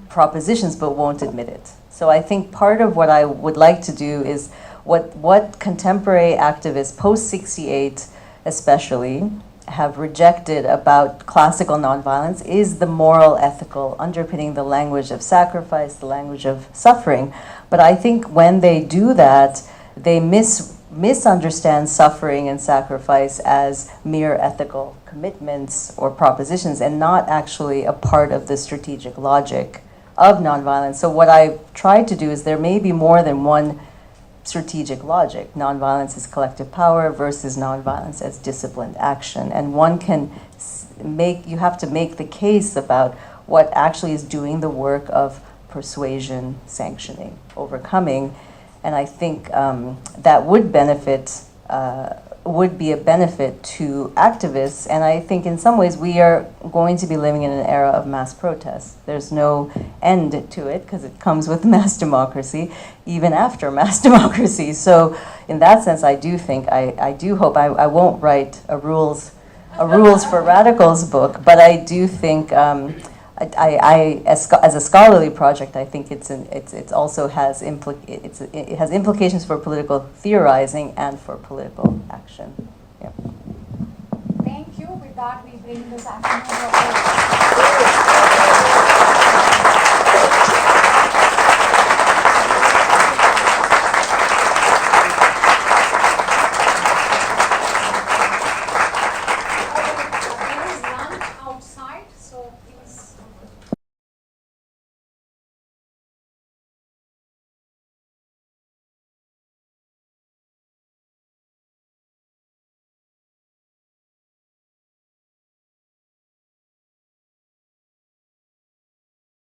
propositions, but won't admit it. So I think part of what I would like to do is what contemporary activists, post-68 especially, have rejected about classical nonviolence is the moral, ethical underpinning, the language of sacrifice, the language of suffering. But I think when they do that, they misunderstand suffering and sacrifice as mere ethical commitments or propositions, and not actually a part of the strategic logic of nonviolence. So what I've tried to do is there may be more than one strategic logic. Nonviolence is collective power versus nonviolence as disciplined action. And one can you have to make the case about what actually is doing the work of persuasion, sanctioning, overcoming. And I think that would be a benefit to activists. And I think in some ways we are going to be living in an era of mass protest. There's no end to it because it comes with mass democracy, even after mass democracy. So in that sense, I do think, I do hope, I won't write a rules for radicals book, but I do think, as a scholarly project, I think it also has it has implications for political theorizing and for political action. Yeah. Thank you. With that, we bring this afternoon.